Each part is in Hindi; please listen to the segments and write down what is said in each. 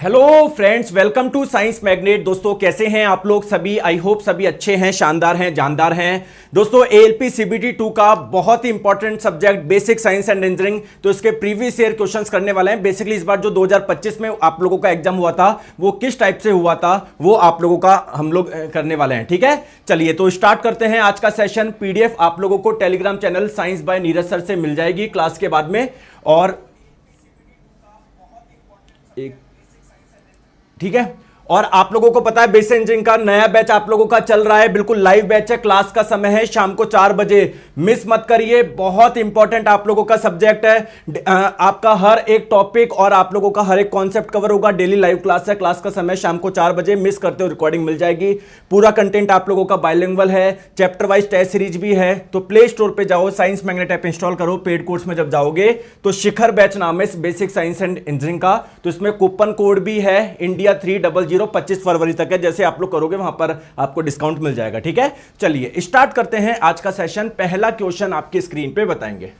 Hello friends, welcome to Science Magnet. दोस्तों कैसे हैं आप लोग सभी? आई होप सभी अच्छे हैं, शानदार हैं, जानदार हैं। दोस्तों एएलपी सीबीटी 2 का बहुत ही important subject basic science and engineering, तो इसके प्रीवियस ईयर क्वेश्चंस करने वाले हैं। बेसिकली इस बार जो 2025 में आप लोगों का एग्जाम हुआ था वो किस टाइप से हुआ था वो आप लोगों का हम लोग करने वाले हैं। ठीक है, चलिए तो स्टार्ट करते हैं आज का सेशन। पीडीएफ आप लोगों को Telegram channel science by Neeraj sir से मिल जाएगी क्लास के बाद में। और एक ठीक है, और आप लोगों को पता है बेसिक इंजीनियरिंग का नया बैच आप लोगों का चल रहा है, बिल्कुल लाइव बैच है। क्लास का समय है शाम को 4 बजे, मिस मत करिए। बहुत इंपॉर्टेंट आप लोगों का सब्जेक्ट है। आपका हर एक टॉपिक और आप लोगों का हर एक कॉन्सेप्ट कवर होगा। डेली लाइव क्लास है, क्लास का समय शाम को 4 बजे। मिस करते हो रिकॉर्डिंग मिल जाएगी। पूरा कंटेंट आप लोगों का बाइलिंगुअल है, चैप्टर वाइज टेस्ट सीरीज भी है। तो प्ले स्टोर पे जाओ, साइंस मैग्नेट ऐप इंस्टॉल करो। पेड कोर्स में जब जाओगे तो शिखर बैच नाम है इस बेसिक साइंस एंड इंजीनियरिंग का। तो इसमें कूपन कोड भी है इंडिया 300, 25 फरवरी तक है। जैसे आप लोग करोगे वहां पर आपको डिस्काउंट मिल जाएगा। ठीक है, चलिए स्टार्ट करते हैं आज का सेशन। पहला क्वेश्चन आपकी स्क्रीन पे बताएंगे।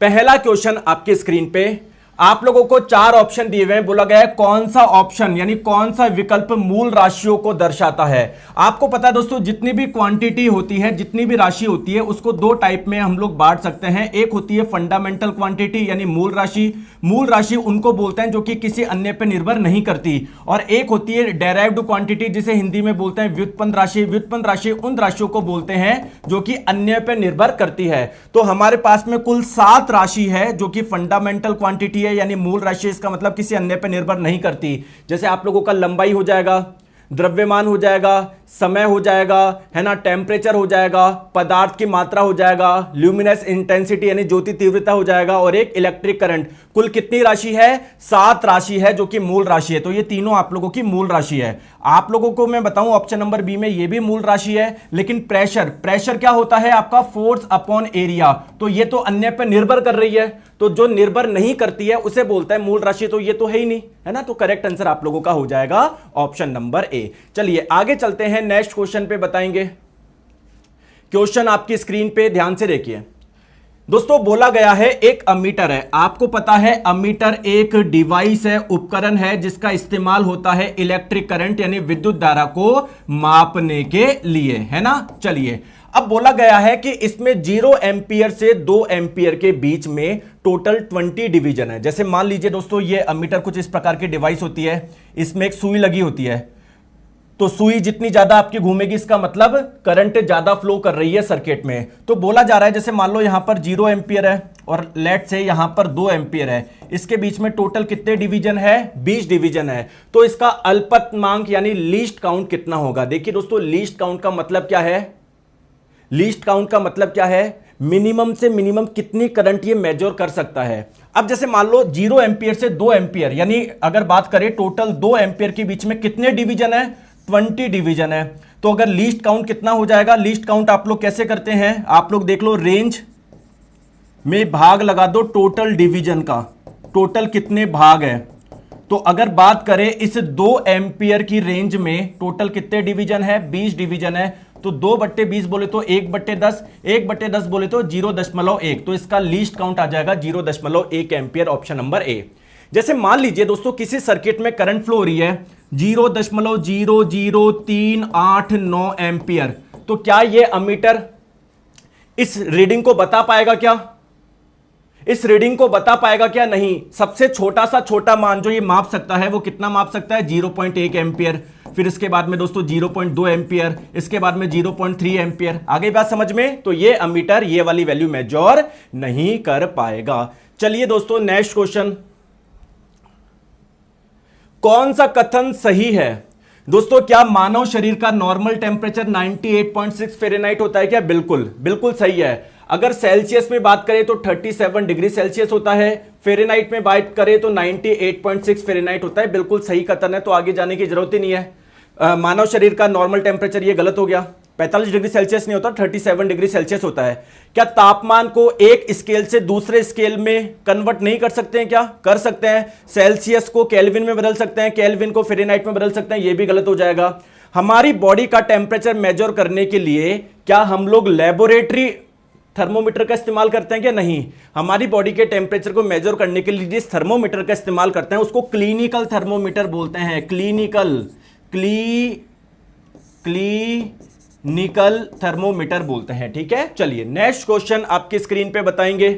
पहला क्वेश्चन आपकी स्क्रीन पे आप लोगों को 4 ऑप्शन दिए हुए हैं। बोला गया है कौन सा ऑप्शन यानी कौन सा विकल्प मूल राशियों को दर्शाता है। आपको पता है दोस्तों, जितनी भी क्वांटिटी होती है, जितनी भी राशि होती है, उसको 2 टाइप में हम लोग बांट सकते हैं। एक होती है फंडामेंटल क्वांटिटी यानी मूल राशि। मूल राशि उनको बोलते हैं जो कि किसी अन्य पर निर्भर नहीं करती। और एक होती है डेराइव्ड क्वांटिटी, जिसे हिंदी में बोलते हैं व्युत्पन्न राशि। व्युत्पन्न राशि उन राशियों को बोलते हैं जो कि अन्य पर निर्भर करती है। तो हमारे पास में कुल 7 राशि है जो कि फंडामेंटल क्वांटिटी यानी मूल राशि। इसका मतलब किसी अन्य पर निर्भर नहीं करती। जैसे आप लोगों का लंबाई हो जाएगा, द्रव्यमान हो जाएगा, समय हो जाएगा, है ना, टेम्परेचर हो जाएगा, पदार्थ की मात्रा हो जाएगा, ल्यूमिनस इंटेंसिटी यानी ज्योति तीव्रता हो जाएगा, और एक इलेक्ट्रिक करंट। कुल कितनी राशि है? 7 राशि है जो कि मूल राशि है। तो ये तीनों आप लोगों की मूल राशि है। आप लोगों को मैं बताऊं ऑप्शन नंबर बी में ये भी मूल राशि है। लेकिन प्रेशर क्या होता है आपका? Force upon area. तो ये तो अन्य पर निर्भर कर रही है, तो जो निर्भर नहीं करती है उसे बोलता है मूल राशि। तो ये तो है ही नहीं, है ना। तो करेक्ट आंसर आप लोगों का हो जाएगा ऑप्शन नंबर ए। चलिए आगे चलते हैं, नेक्स्ट क्वेश्चन पे बताएंगे। क्वेश्चन आपकी स्क्रीन पे ध्यान से देखिए दोस्तों। बोला गया है एक अमीटर है। आपको पता है अमीटर एक डिवाइस है, उपकरण है, जिसका इस्तेमाल होता है इलेक्ट्रिक करंट यानी विद्युत धारा को मापने के लिए, है ना। चलिए अब बोला गया है कि इसमें 0 एम्पियर से 2 एम्पियर के बीच में टोटल 20 डिवीजन है। जैसे मान लीजिए दोस्तों, ये अमीटर कुछ इस प्रकार की डिवाइस होती है। इसमें एक सुई लगी होती है, तो सुई जितनी ज्यादा आपकी घूमेगी इसका मतलब करंट ज्यादा फ्लो कर रही है सर्किट में। तो बोला जा रहा है जैसे मान लो यहां पर 0 एम्पियर है और लेट से यहां पर 2 एम्पियर है। इसके बीच में टोटल कितने डिवीजन है? 20 डिवीजन है। तो इसका अल्पतमांक यानी लीस्ट काउंट कितना होगा? देखिए दोस्तों, लीस्ट काउंट का मतलब क्या है? लीस्ट काउंट का मतलब क्या है? मिनिमम से मिनिमम कितनी करंट ये मेजर कर सकता है। अब जैसे मान लो 0 एम्पियर से 2 एम्पियर, यानी अगर बात करें टोटल 2 एम्पियर के बीच में कितने डिवीजन है? 20 डिवीजन है। तो अगर लीस्ट काउंट कितना हो जाएगा? लीस्ट काउंट आप लोग कैसे करते हैं? आप लोग देख लो, रेंज में भाग लगा दो टोटल डिवीजन का, टोटल कितने भाग है। तो अगर बात करें इस 2 एम्पियर की रेंज में टोटल कितने डिवीजन है? 20 डिवीजन है। तो 2/20 बोले तो 1/10, 1/10 बोले तो 0.1। तो इसका लीस्ट काउंट आ जाएगा 0.1 एम्पियर, ऑप्शन नंबर ए। जैसे मान लीजिए दोस्तों किसी सर्किट में करंट फ्लो हो रही है 0.00389 एम्पियर, तो क्या यह अमीटर इस रीडिंग को बता पाएगा क्या? इस रीडिंग को बता पाएगा क्या? नहीं। सबसे छोटा सा छोटा मान जो ये माप सकता है वो कितना माप सकता है? 0.1 एम्पियर। फिर इसके बाद में दोस्तों 0.2 एम्पियर, इसके बाद में 0.3 एम्पियर। आगे बात समझ में? तो ये अमीटर ये वाली वैल्यू मेजर नहीं कर पाएगा। चलिए दोस्तों नेक्स्ट क्वेश्चन। कौन सा कथन सही है? दोस्तों क्या मानव शरीर का नॉर्मल टेम्परेचर 98.6 फ़ारेनहाइट होता है क्या? बिल्कुल बिल्कुल सही है। अगर सेल्सियस में बात करें तो 37 डिग्री सेल्सियस होता है। फ़ारेनहाइट में बात करें तो 98.6 फ़ारेनहाइट होता है। बिल्कुल सही कथन है, तो आगे जाने की जरूरत ही नहीं है। मानव शरीर का नॉर्मल टेम्परेचर ये गलत हो गया। 45 डिग्री सेल्सियस नहीं होता, 37 डिग्री सेल्सियस होता है। क्या तापमान को एक स्केल से दूसरे स्केल में कन्वर्ट नहीं कर सकते हैं क्या? कर सकते हैं। सेल्सियस को केल्विन में बदल सकते हैं, केल्विन को फ़ारेनहाइट में बदल सकते हैं, ये भी गलत हो जाएगा। हमारी बॉडी का टेम्परेचर मेजर करने के लिए क्या हम लोग लेबोरेटरी थर्मोमीटर का इस्तेमाल करते हैं क्या? नहीं। हमारी बॉडी के टेम्परेचर को मेजर करने के लिए जिस थर्मोमीटर का इस्तेमाल करते हैं उसको क्लिनिकल थर्मोमीटर बोलते हैं। क्लिनिकल थर्मोमीटर बोलते हैं। ठीक है, चलिए नेक्स्ट क्वेश्चन आपकी स्क्रीन पे बताएंगे,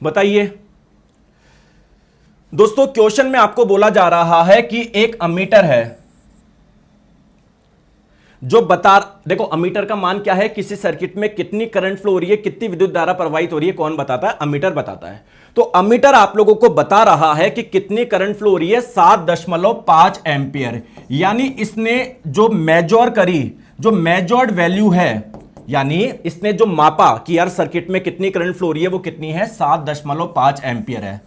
बताइए दोस्तों। क्वेश्चन में आपको बोला जा रहा है कि एक अमीटर है जो देखो अमीटर का मान क्या है, किसी सर्किट में कितनी करंट फ्लो हो रही है, कितनी विद्युत धारा प्रवाहित हो रही है, कौन बताता है? अमीटर बताता है। तो अमीटर आप लोगों को बता रहा है कि कितनी करंट फ्लो हो रही है, 7.5 एम्पियर। यानी इसने जो मेजर्ड वैल्यू है, यानी इसने जो मापा कि यार सर्किट में कितनी करंट फ्लो हो रही है, वो कितनी है? 7.5 एम्पियर है।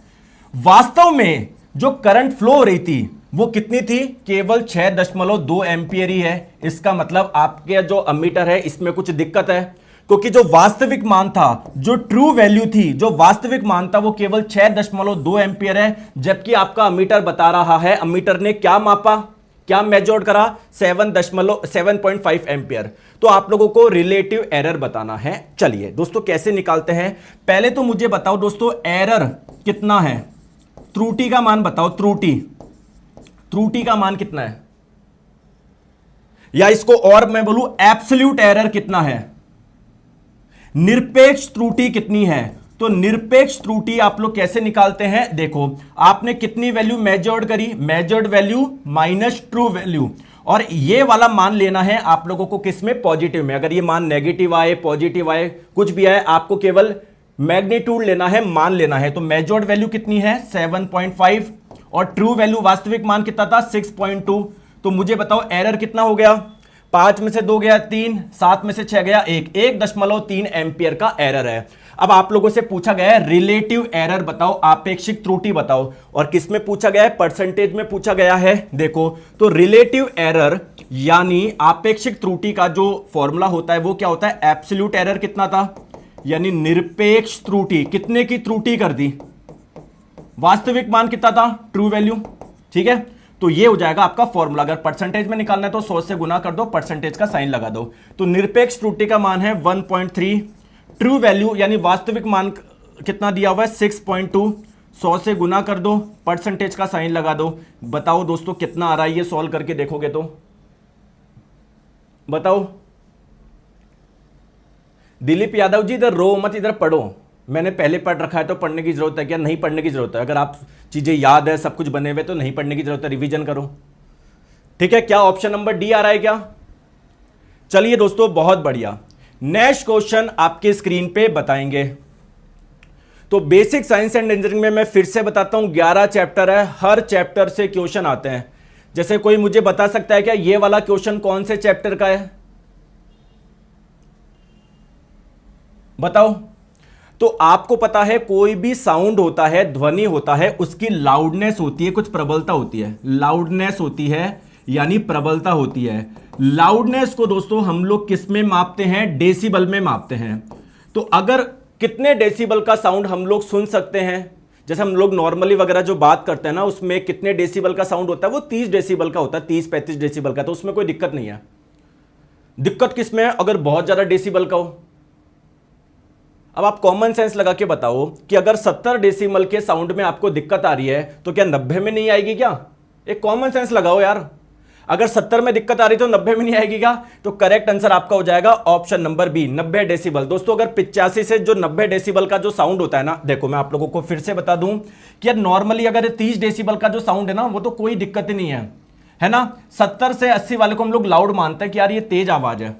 वास्तव में जो करंट फ्लो हो रही थी वो कितनी थी? केवल 6.2 एम्पियर ही है। इसका मतलब आपके जो अमीटर है इसमें कुछ दिक्कत है, क्योंकि जो वास्तविक मान था, जो ट्रू वैल्यू थी, जो वास्तविक मान था वो केवल 6.2 एम्पियर है, जबकि आपका अमीटर बता रहा है, अमीटर ने क्या मापा, क्या मेजर्ड करा? 7.5 एम्पियर। तो आप लोगों को रिलेटिव एरर बताना है। चलिए दोस्तों कैसे निकालते हैं, पहले तो मुझे बताओ दोस्तों एरर कितना है, त्रुटि का मान बताओ। त्रुटि का मान कितना है, या इसको और मैं बोलूं एब्सोल्यूट एरर कितना है, निरपेक्ष त्रुटि कितनी है। तो निरपेक्ष त्रुटि आप लोग कैसे निकालते हैं? देखो आपने कितनी वैल्यू मेजर्ड करी, measured value minus true value, और ये वाला मान लेना है आप लोगों को किस में? पॉजिटिव में। अगर ये मान नेगेटिव आए, पॉजिटिव आए, कुछ भी आए, आपको केवल मैग्नीट्यूड लेना है, मान लेना है। तो मेजर्ड वैल्यू कितनी है? 7.5, और ट्रू वैल्यू वास्तविक मान कितना था? 6.2। तो मुझे बताओ एरर कितना हो गया? 5 में से 2 गया 3, 7 में से 6 गया 1, 1.3 एम्पियर का एरर है। अब आप लोगों से पूछा गया है रिलेटिव एरर बताओ, आपेक्षिक त्रुटि बताओ, और किस में पूछा गया है? परसेंटेज में पूछा गया है। देखो तो रिलेटिव एरर यानी आपेक्षिक त्रुटि का जो फॉर्मूला होता है वो क्या होता है? एब्सोल्यूट एरर कितना था, यानी निरपेक्ष त्रुटि, कितने की त्रुटि कर दी? वास्तविक मान कितना था? True value. ठीक है, तो ये हो जाएगा आपका फॉर्मूला। अगर परसेंटेज में निकालना है तो 100 से गुना कर दो, परसेंटेज का साइन लगा दो। तो निरपेक्ष त्रुटि का मान है 1.3, ट्रू वैल्यू यानी वास्तविक मान कितना दिया हुआ है? 6.2, 100 से गुना कर दो, परसेंटेज का साइन लगा दो। बताओ दोस्तों कितना आ रहा है, ये सॉल्व करके देखोगे तो बताओ। दिलीप यादव जी इधर रो मत, इधर पढ़ो। मैंने पहले पढ़ रखा है तो पढ़ने की जरूरत है क्या? नहीं पढ़ने की जरूरत है। अगर आप चीजें याद है, सब कुछ बने हुए, तो नहीं पढ़ने की जरूरत है, रिवीजन करो। ठीक है, क्या ऑप्शन नंबर डी आ रहा है क्या? चलिए दोस्तों बहुत बढ़िया। नेक्स्ट क्वेश्चन आपके स्क्रीन पे बताएंगे। तो बेसिक साइंस एंड इंजीनियरिंग में मैं फिर से बताता हूं 11 चैप्टर है, हर चैप्टर से क्वेश्चन आते हैं। जैसे कोई मुझे बता सकता है क्या ये वाला क्वेश्चन कौन से चैप्टर का है? बताओ। तो आपको पता है कोई भी साउंड होता है, ध्वनि होता है, उसकी लाउडनेस होती है, कुछ प्रबलता होती है, लाउडनेस होती है यानी प्रबलता होती है। लाउडनेस को दोस्तों हम लोग किस में मापते हैं? डेसिबल में मापते हैं। तो अगर कितने डेसिबल का साउंड हम लोग सुन सकते हैं, जैसे हम लोग नॉर्मली वगैरह जो बात करते हैं ना, उसमें कितने डेसिबल का साउंड होता है? वो 30 डेसिबल का होता है, 30-35 डेसिबल का। तो उसमें कोई दिक्कत नहीं है। दिक्कत किस में है? अगर बहुत ज्यादा डेसिबल का हो। अब आप कॉमन सेंस लगा के बताओ कि अगर 70 डेसिबल के साउंड में आपको दिक्कत आ रही है तो क्या 90 में नहीं आएगी क्या? एक कॉमन सेंस लगाओ यार। अगर 70 में दिक्कत आ रही तो 90 में नहीं आएगी क्या? तो करेक्ट आंसर आपका हो जाएगा ऑप्शन नंबर बी, 90 डेसिबल। दोस्तों अगर 85 से जो 90 डेसिबल का जो साउंड होता है ना, देखो मैं आप लोगों को फिर से बता दूं कि यार नॉर्मली अगर 30 डेसिबल का जो साउंड है ना, वो तो कोई दिक्कत ही नहीं है ना। 70 से 80 वाले को हम लोग लाउड मानते हैं कि यार ये तेज आवाज है।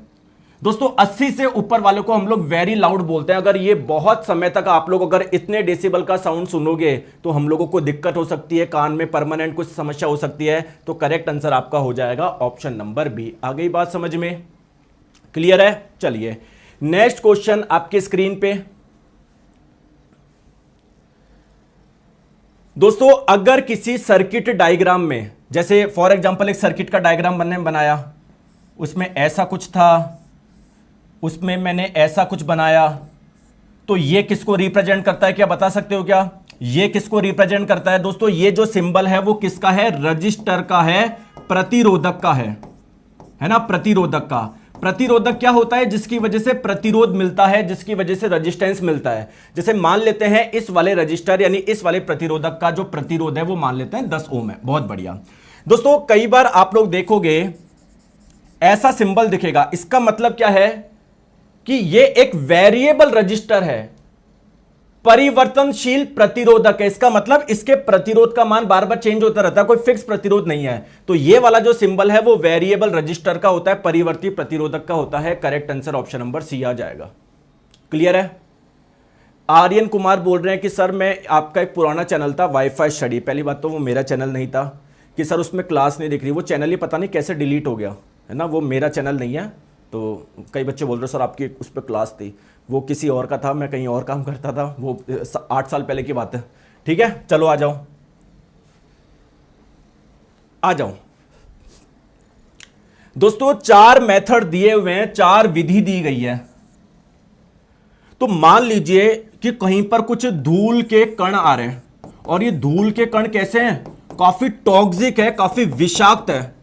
दोस्तों 80 से ऊपर वालों को हम लोग वेरी लाउड बोलते हैं। अगर ये बहुत समय तक आप लोग अगर इतने डेसिबल का साउंड सुनोगे तो हम लोगों को दिक्कत हो सकती है, कान में परमानेंट कुछ समस्या हो सकती है। तो करेक्ट आंसर आपका हो जाएगा ऑप्शन नंबर बी। आ गई बात समझ में? क्लियर है? चलिए नेक्स्ट क्वेश्चन आपके स्क्रीन पे। दोस्तों अगर किसी सर्किट डायग्राम में, जैसे फॉर एग्जांपल एक सर्किट का डायग्राम बनाया, उसमें ऐसा कुछ था, उसमें मैंने ऐसा कुछ बनाया, तो ये किसको रिप्रेजेंट करता है? क्या बता सकते हो क्या ये किसको रिप्रेजेंट करता है? दोस्तों ये जो सिंबल है वो किसका है? रजिस्टर का है, प्रतिरोधक का है ना, प्रतिरोधक का। प्रतिरोधक क्या होता है? जिसकी वजह से प्रतिरोध मिलता है, जिसकी वजह से रेजिस्टेंस मिलता है। जैसे मान लेते हैं इस वाले रजिस्टर यानी इस वाले प्रतिरोधक का जो प्रतिरोध है वो मान लेते हैं 10 ओम है। बहुत बढ़िया दोस्तों, कई बार आप लोग देखोगे ऐसा सिंबल दिखेगा, इसका मतलब क्या है कि ये एक वेरिएबल रजिस्टर है, परिवर्तनशील प्रतिरोधक है। इसका मतलब इसके प्रतिरोध का मान बार बार चेंज होता रहता है, कोई फिक्स प्रतिरोध नहीं है। तो ये वाला जो सिंबल है वो वेरिएबल रजिस्टर का होता है, परिवर्ती प्रतिरोधक का होता है। Correct answer option number C आ जाएगा। क्लियर है? आर्यन कुमार बोल रहे हैं कि सर मैं आपका एक पुराना चैनल था वाईफाई स्टडी, पहली बात तो वो मेरा चैनल नहीं था कि सर उसमें क्लास नहीं दिख रही, वो चैनल ही पता नहीं कैसे डिलीट हो गया है ना, वो मेरा चैनल नहीं है। तो कई बच्चे बोल रहे सर आपकी उस पर क्लास थी, वो किसी और का था, मैं कहीं और काम करता था, वो 8 साल पहले की बात है। ठीक है, चलो आ जाओ आ जाओ दोस्तों, 4 मेथड दिए हुए हैं, 4 विधि दी गई है। तो मान लीजिए कि कहीं पर कुछ धूल के कण आ रहे हैं, और ये धूल के कण कैसे हैं? काफी टॉक्सिक है, काफी विषाक्त है।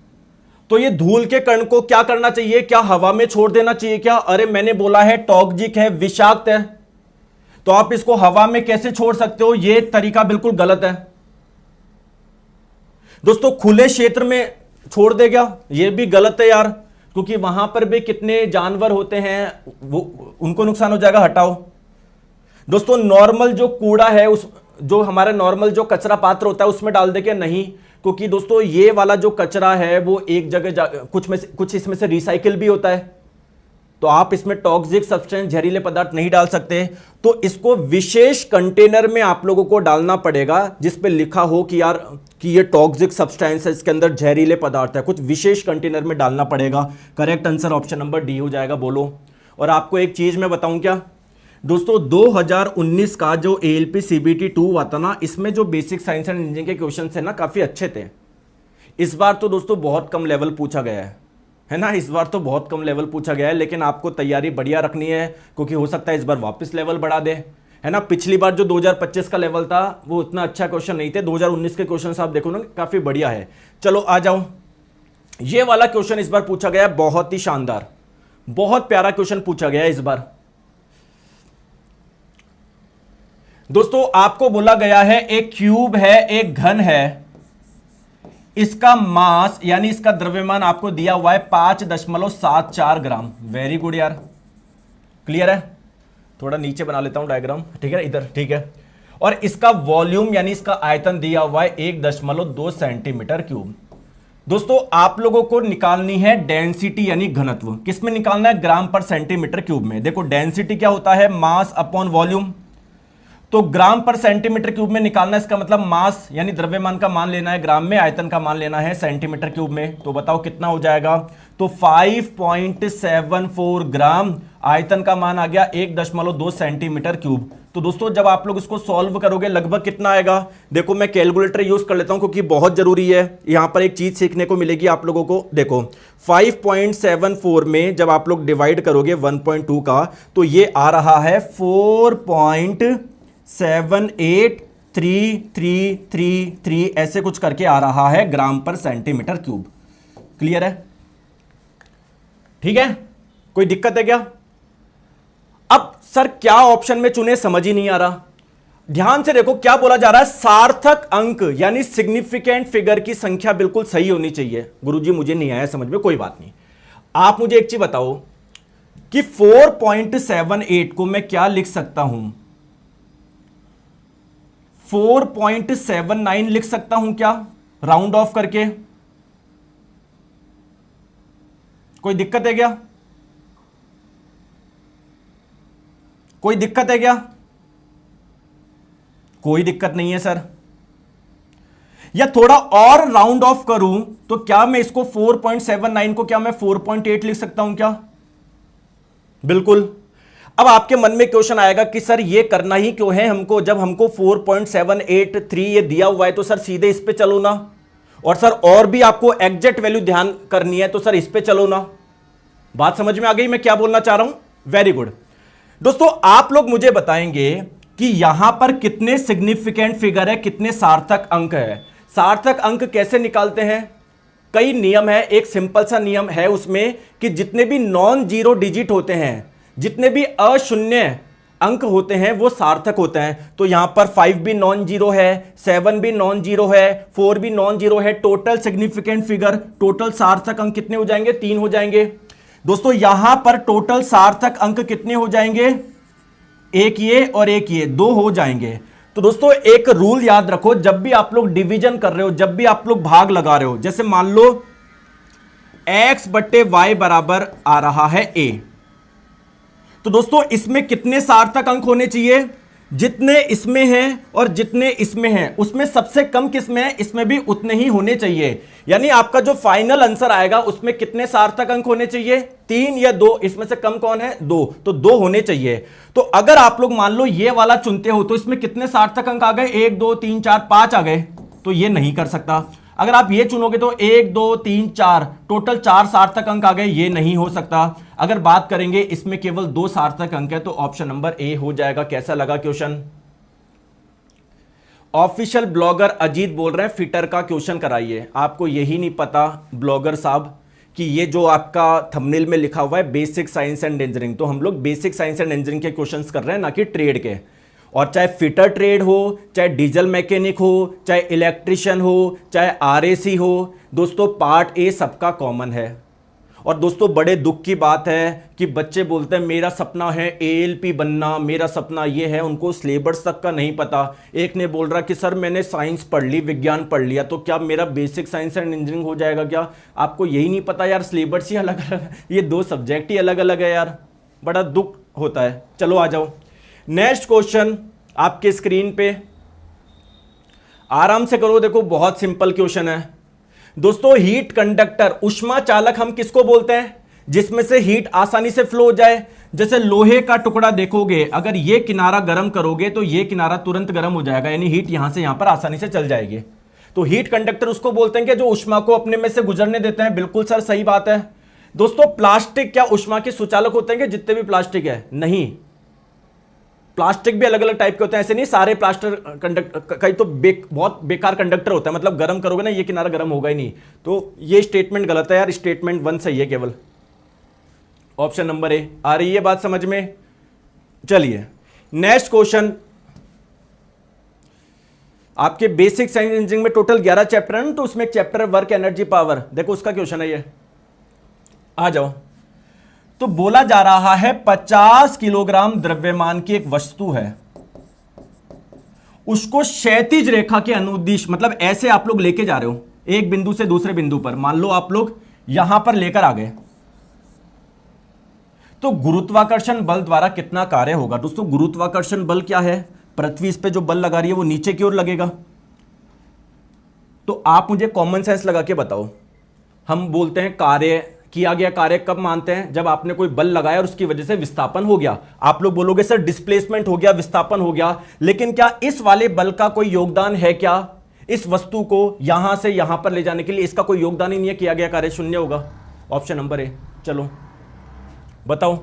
तो ये धूल के कण को क्या करना चाहिए? क्या हवा में छोड़ देना चाहिए क्या? अरे मैंने बोला है टॉक्सिक है, विषाक्त है, तो आप इसको हवा में कैसे छोड़ सकते हो? ये तरीका बिल्कुल गलत है दोस्तों। खुले क्षेत्र में छोड़ देगा, ये भी गलत है यार, क्योंकि वहां पर भी कितने जानवर होते हैं, वो उनको नुकसान हो जाएगा, हटाओ। दोस्तों नॉर्मल जो कूड़ा है, उस जो हमारा नॉर्मल जो कचरा पात्र होता है उसमें डाल दे क्या? नहीं, क्योंकि दोस्तों ये वाला जो कचरा है वो एक जगह कुछ इसमें से रिसाइकिल भी होता है, तो आप इसमें टॉक्सिक सब्सटेंस, जहरीले पदार्थ नहीं डाल सकते। तो इसको विशेष कंटेनर में आप लोगों को डालना पड़ेगा जिस पे लिखा हो कि यार कि ये टॉक्सिक सब्सटेंस है, इसके अंदर जहरीले पदार्थ है, कुछ विशेष कंटेनर में डालना पड़ेगा। Correct answer option number D हो जाएगा। बोलो। और आपको एक चीज मैं बताऊं क्या दोस्तों, 2019 का जो ALP CBT 2 हुआ था ना, इसमें जो बेसिक साइंस एंड इंजीनियरिंग के क्वेश्चन है ना काफी अच्छे थे। इस बार तो दोस्तों बहुत कम लेवल पूछा गया है ना, इस बार तो बहुत कम लेवल पूछा गया है, लेकिन आपको तैयारी बढ़िया रखनी है, क्योंकि हो सकता है इस बार वापस लेवल बढ़ा दे, है ना। पिछली बार जो 2025 का लेवल था वो उतना अच्छा क्वेश्चन नहीं थे, 2019 के क्वेश्चन आप देखो ना काफी बढ़िया है। चलो आ जाओ, ये वाला क्वेश्चन इस बार पूछा गया, बहुत ही शानदार, बहुत प्यारा क्वेश्चन पूछा गया इस बार दोस्तों। आपको बोला गया है एक क्यूब है, एक घन है, इसका मास यानी इसका द्रव्यमान आपको दिया हुआ है 5.74 ग्राम। वेरी गुड यार, क्लियर है। थोड़ा नीचे बना लेता हूं डायग्राम, ठीक है इधर, ठीक है। और इसका वॉल्यूम यानी इसका आयतन दिया हुआ है 1.2 सेंटीमीटर क्यूब। दोस्तों आप लोगों को निकालनी है डेंसिटी यानी घनत्व, किसमें निकालना है? ग्राम पर सेंटीमीटर क्यूब में। देखो डेंसिटी क्या होता है? Mass upon volume. तो ग्राम पर सेंटीमीटर क्यूब में निकालना है, इसका मतलब मास यानी द्रव्यमान का मान लेना है ग्राम में, आयतन का मान लेना है सेंटीमीटर क्यूब में। तो बताओ कितना हो जाएगा? तो 5.74 ग्राम, आयतन का मान आ गया 1.2 सेंटीमीटर क्यूब। तो दोस्तों जब आप लोग इसको सॉल्व करोगे लगभग कितना आएगा? देखो मैं कैलकुलेटर यूज कर लेता हूं क्योंकि बहुत जरूरी है, यहां पर एक चीज सीखने को मिलेगी आप लोगों को। देखो 5.74 में जब आप लोग डिवाइड करोगे 1.2 का, तो ये आ रहा है 4.78333 ऐसे कुछ करके आ रहा है ग्राम पर सेंटीमीटर क्यूब। क्लियर है? ठीक है, कोई दिक्कत है क्या? अब सर क्या ऑप्शन में चुने समझ ही नहीं आ रहा। ध्यान से देखो क्या बोला जा रहा है, सार्थक अंक यानी सिग्निफिकेंट फिगर की संख्या बिल्कुल सही होनी चाहिए। गुरुजी मुझे नहीं आया समझ में, कोई बात नहीं। आप मुझे एक चीज बताओ कि 4.78 को मैं क्या लिख सकता हूं? 4.79 लिख सकता हूं क्या, राउंड ऑफ करके? कोई दिक्कत है क्या? कोई दिक्कत है क्या? कोई दिक्कत नहीं है सर। या थोड़ा और राउंड ऑफ करूं तो क्या मैं इसको 4.79 को क्या मैं 4.8 लिख सकता हूं क्या? बिल्कुल। अब आपके मन में क्वेश्चन आएगा कि सर ये करना ही क्यों है हमको, जब हमको 4.783 ये दिया हुआ है तो सर सीधे इस पे चलो ना, और सर और भी आपको एग्जैक्ट वैल्यू ध्यान करनी है तो सर इस पे चलो ना। बात समझ में आ गई मैं क्या बोलना चाह रहा हूं? Very good. दोस्तों आप लोग मुझे बताएंगे कि यहां पर कितने सिग्निफिकेंट फिगर है, कितने सार्थक अंक है। सार्थक अंक कैसे निकालते हैं? कई नियम है, एक सिंपल सा नियम है उसमें कि जितने भी नॉन जीरो डिजिट होते हैं, जितने भी अशून्य अंक होते हैं वो सार्थक होते हैं। तो यहां पर 5 भी नॉन जीरो है, 7 भी नॉन जीरो है, 4 भी नॉन जीरो है। टोटल सिग्निफिकेंट फिगर, टोटल सार्थक अंक कितने हो जाएंगे? 3 हो जाएंगे। दोस्तों यहां पर टोटल सार्थक अंक कितने हो जाएंगे? एक ये और एक ये, 2 हो जाएंगे। तो दोस्तों एक रूल याद रखो, जब भी आप लोग डिवीजन कर रहे हो, जब भी आप लोग भाग लगा रहे हो, जैसे मान लो x बट्टे y बराबर आ रहा है a, तो दोस्तों इसमें कितने सार्थक अंक होने चाहिए? जितने इसमें हैं और जितने इसमें हैं, उसमें सबसे कम किसमें है? इसमें भी उतने ही होने चाहिए। यानी आपका जो फाइनल आंसर आएगा उसमें कितने सार्थक अंक होने चाहिए? 3 या 2, इसमें से कम कौन है? 2, तो 2 होने चाहिए। तो अगर आप लोग मान लो ये वाला चुनते हो तो इसमें कितने सार्थक अंक आ गए? 1 2 3 4 5 आ गए, तो ये नहीं कर सकता। अगर आप ये चुनोगे तो 1 2 3 4, टोटल 4 सार्थक अंक आ गए, ये नहीं हो सकता। अगर बात करेंगे इसमें केवल 2 सार्थक अंक है, तो ऑप्शन नंबर ए हो जाएगा। कैसा लगा क्वेश्चन? ऑफिशियल ब्लॉगर अजीत बोल रहे हैं फिटर का क्वेश्चन कराइए। आपको यही नहीं पता ब्लॉगर साहब कि ये जो आपका थंबनेल में लिखा हुआ है बेसिक साइंस एंड इंजीनियरिंग, तो हम लोग बेसिक साइंस एंड इंजीनियरिंग के क्वेश्चंस कर रहे हैं, ना कि ट्रेड के। और चाहे फिटर ट्रेड हो, चाहे डीजल मैकेनिक हो, चाहे इलेक्ट्रिशियन हो, चाहे आरएसी हो, दोस्तों पार्ट ए सबका कॉमन है। और दोस्तों बड़े दुख की बात है कि बच्चे बोलते हैं मेरा सपना है एएलपी बनना, मेरा सपना ये है, उनको सिलेबस तक का नहीं पता। एक ने बोल रहा कि सर मैंने साइंस पढ़ ली, विज्ञान पढ़ लिया, तो क्या मेरा बेसिक साइंस एंड इंजीनियरिंग हो जाएगा क्या? आपको यही नहीं पता यार, सिलेबस ही अलग अलग, ये 2 सब्जेक्ट ही अलग अलग है यार, बड़ा दुख होता है। चलो आ जाओ, नेक्स्ट क्वेश्चन आपके स्क्रीन पे, आराम से करो, देखो बहुत सिंपल क्वेश्चन है। दोस्तों हीट कंडक्टर, उष्मा चालक हम किसको बोलते हैं? जिसमें से हीट आसानी से फ्लो हो जाए। जैसे लोहे का टुकड़ा देखोगे, अगर ये किनारा गर्म करोगे तो ये किनारा तुरंत गर्म हो जाएगा, यानी हीट यहां से यहां पर आसानी से चल जाएगी। तो हीट कंडक्टर उसको बोलते हैं कि जो उष्मा को अपने में से गुजरने देते हैं। बिल्कुल सर सही बात है। दोस्तों प्लास्टिक क्या उष्मा के सुचालक होते हैं? कि जितने भी प्लास्टिक है, नहीं, प्लास्टिक भी अलग अलग टाइप के होते हैं, ऐसे नहीं सारे प्लास्टिक कंडक्टर, कई तो बहुत बेकार कंडक्टर होता है, मतलब गर्म करोगे ना ये किनारा गर्म होगा ही नहीं। तो ये स्टेटमेंट गलत है यार, स्टेटमेंट 1 सही है केवल, ऑप्शन नंबर ए। आ रही है बात समझ में? चलिए नेक्स्ट क्वेश्चन, आपके बेसिक साइंस इंजीनियरिंग में टोटल 11 चैप्टर है, तो उसमें एक चैप्टर है वर्क एनर्जी पावर, देखो उसका क्वेश्चन है ये, आ जाओ। तो बोला जा रहा है 50 किलोग्राम द्रव्यमान की एक वस्तु है, उसको क्षैतिज रेखा के अनुदिश, मतलब ऐसे आप लोग लेके जा रहे हो एक बिंदु से दूसरे बिंदु पर, मान लो आप लोग यहां पर लेकर आ गए, तो गुरुत्वाकर्षण बल द्वारा कितना कार्य होगा? दोस्तों गुरुत्वाकर्षण बल क्या है? पृथ्वी इस पे जो बल लगा रही है वो नीचे की ओर लगेगा। तो आप मुझे कॉमन सेंस लगा के बताओ, हम बोलते हैं कार्य किया गया, कार्य कब मानते हैं? जब आपने कोई बल लगाया और उसकी वजह से विस्थापन हो गया। आप लोग बोलोगे सर डिस्प्लेसमेंट हो गया, विस्थापन हो गया, लेकिन क्या इस वाले बल का कोई योगदान है क्या? इस वस्तु को यहां से यहां पर ले जाने के लिए इसका कोई योगदान ही नहीं है, किया गया कार्य शून्य होगा। Option number A. चलो बताओ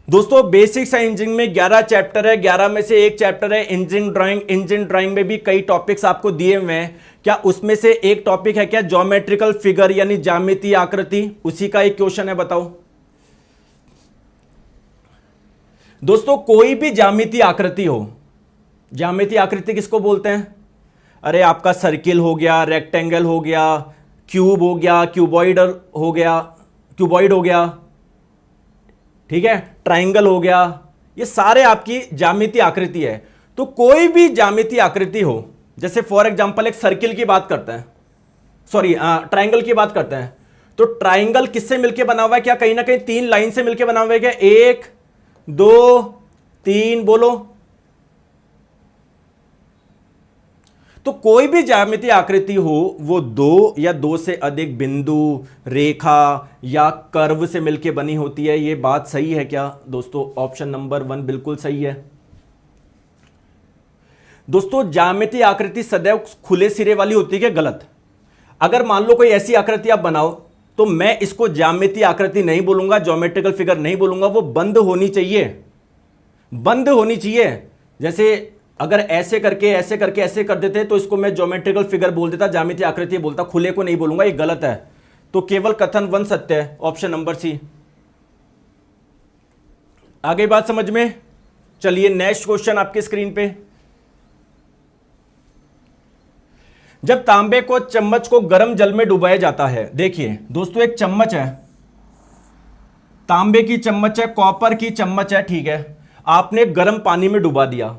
दोस्तों, बेसिक साइंस इंजीनियरिंग में 11 चैप्टर है, 11 में से एक चैप्टर है इंजीनियरिंग ड्राइंग। इंजीनियरिंग ड्राइंग में भी कई टॉपिक्स आपको दिए हुए हैं, क्या उसमें से एक टॉपिक है क्या ज्योमेट्रिकल फिगर, यानी ज्यामितीय आकृति? उसी का एक क्वेश्चन है, बताओ दोस्तों। कोई भी ज्यामितीय आकृति हो, ज्यामितीय आकृति किसको बोलते हैं? अरे आपका सर्किल हो गया, रेक्टेंगल हो गया, क्यूब हो गया, क्यूबॉइड हो गया, ठीक है, ट्राइंगल हो गया, ये सारे आपकी ज्यामितीय आकृति है। तो कोई भी ज्यामितीय आकृति हो, जैसे फॉर एग्जांपल एक सर्किल की बात करते हैं, सॉरी ट्राइंगल की बात करते हैं, तो ट्राइंगल किससे मिलकर बना हुआ है? क्या कहीं ना कहीं 3 लाइन से मिलकर बना हुआ है क्या? 1 2 3 बोलो। तो कोई भी ज्यामितीय आकृति हो वो 2 या 2 से अधिक बिंदु, रेखा या कर्व से मिलकर बनी होती है। ये बात सही है क्या दोस्तों? ऑप्शन नंबर 1 बिल्कुल सही है। दोस्तों ज्यामितीय आकृति सदैव खुले सिरे वाली होती है क्या? गलत। अगर मान लो कोई ऐसी आकृति आप बनाओ, तो मैं इसको ज्यामितीय आकृति नहीं बोलूंगा, ज्योमेट्रिकल फिगर नहीं बोलूंगा, वो बंद होनी चाहिए, बंद होनी चाहिए। जैसे अगर ऐसे करके ऐसे करके ऐसे कर देते तो इसको मैं ज्योमेट्रिकल फिगर बोल देता, ज्यामितीय आकृति बोलता, खुले को नहीं बोलूंगा, ये गलत है। तो केवल कथन 1 सत्य है, ऑप्शन नंबर सी। आगे बात समझ में। चलिए नेक्स्ट क्वेश्चन आपके स्क्रीन पे। जब तांबे को चम्मच को गर्म जल में डुबाया जाता है, देखिए दोस्तों एक चम्मच है, तांबे की चम्मच है, कॉपर की चम्मच है, ठीक है, आपने गर्म पानी में डुबा दिया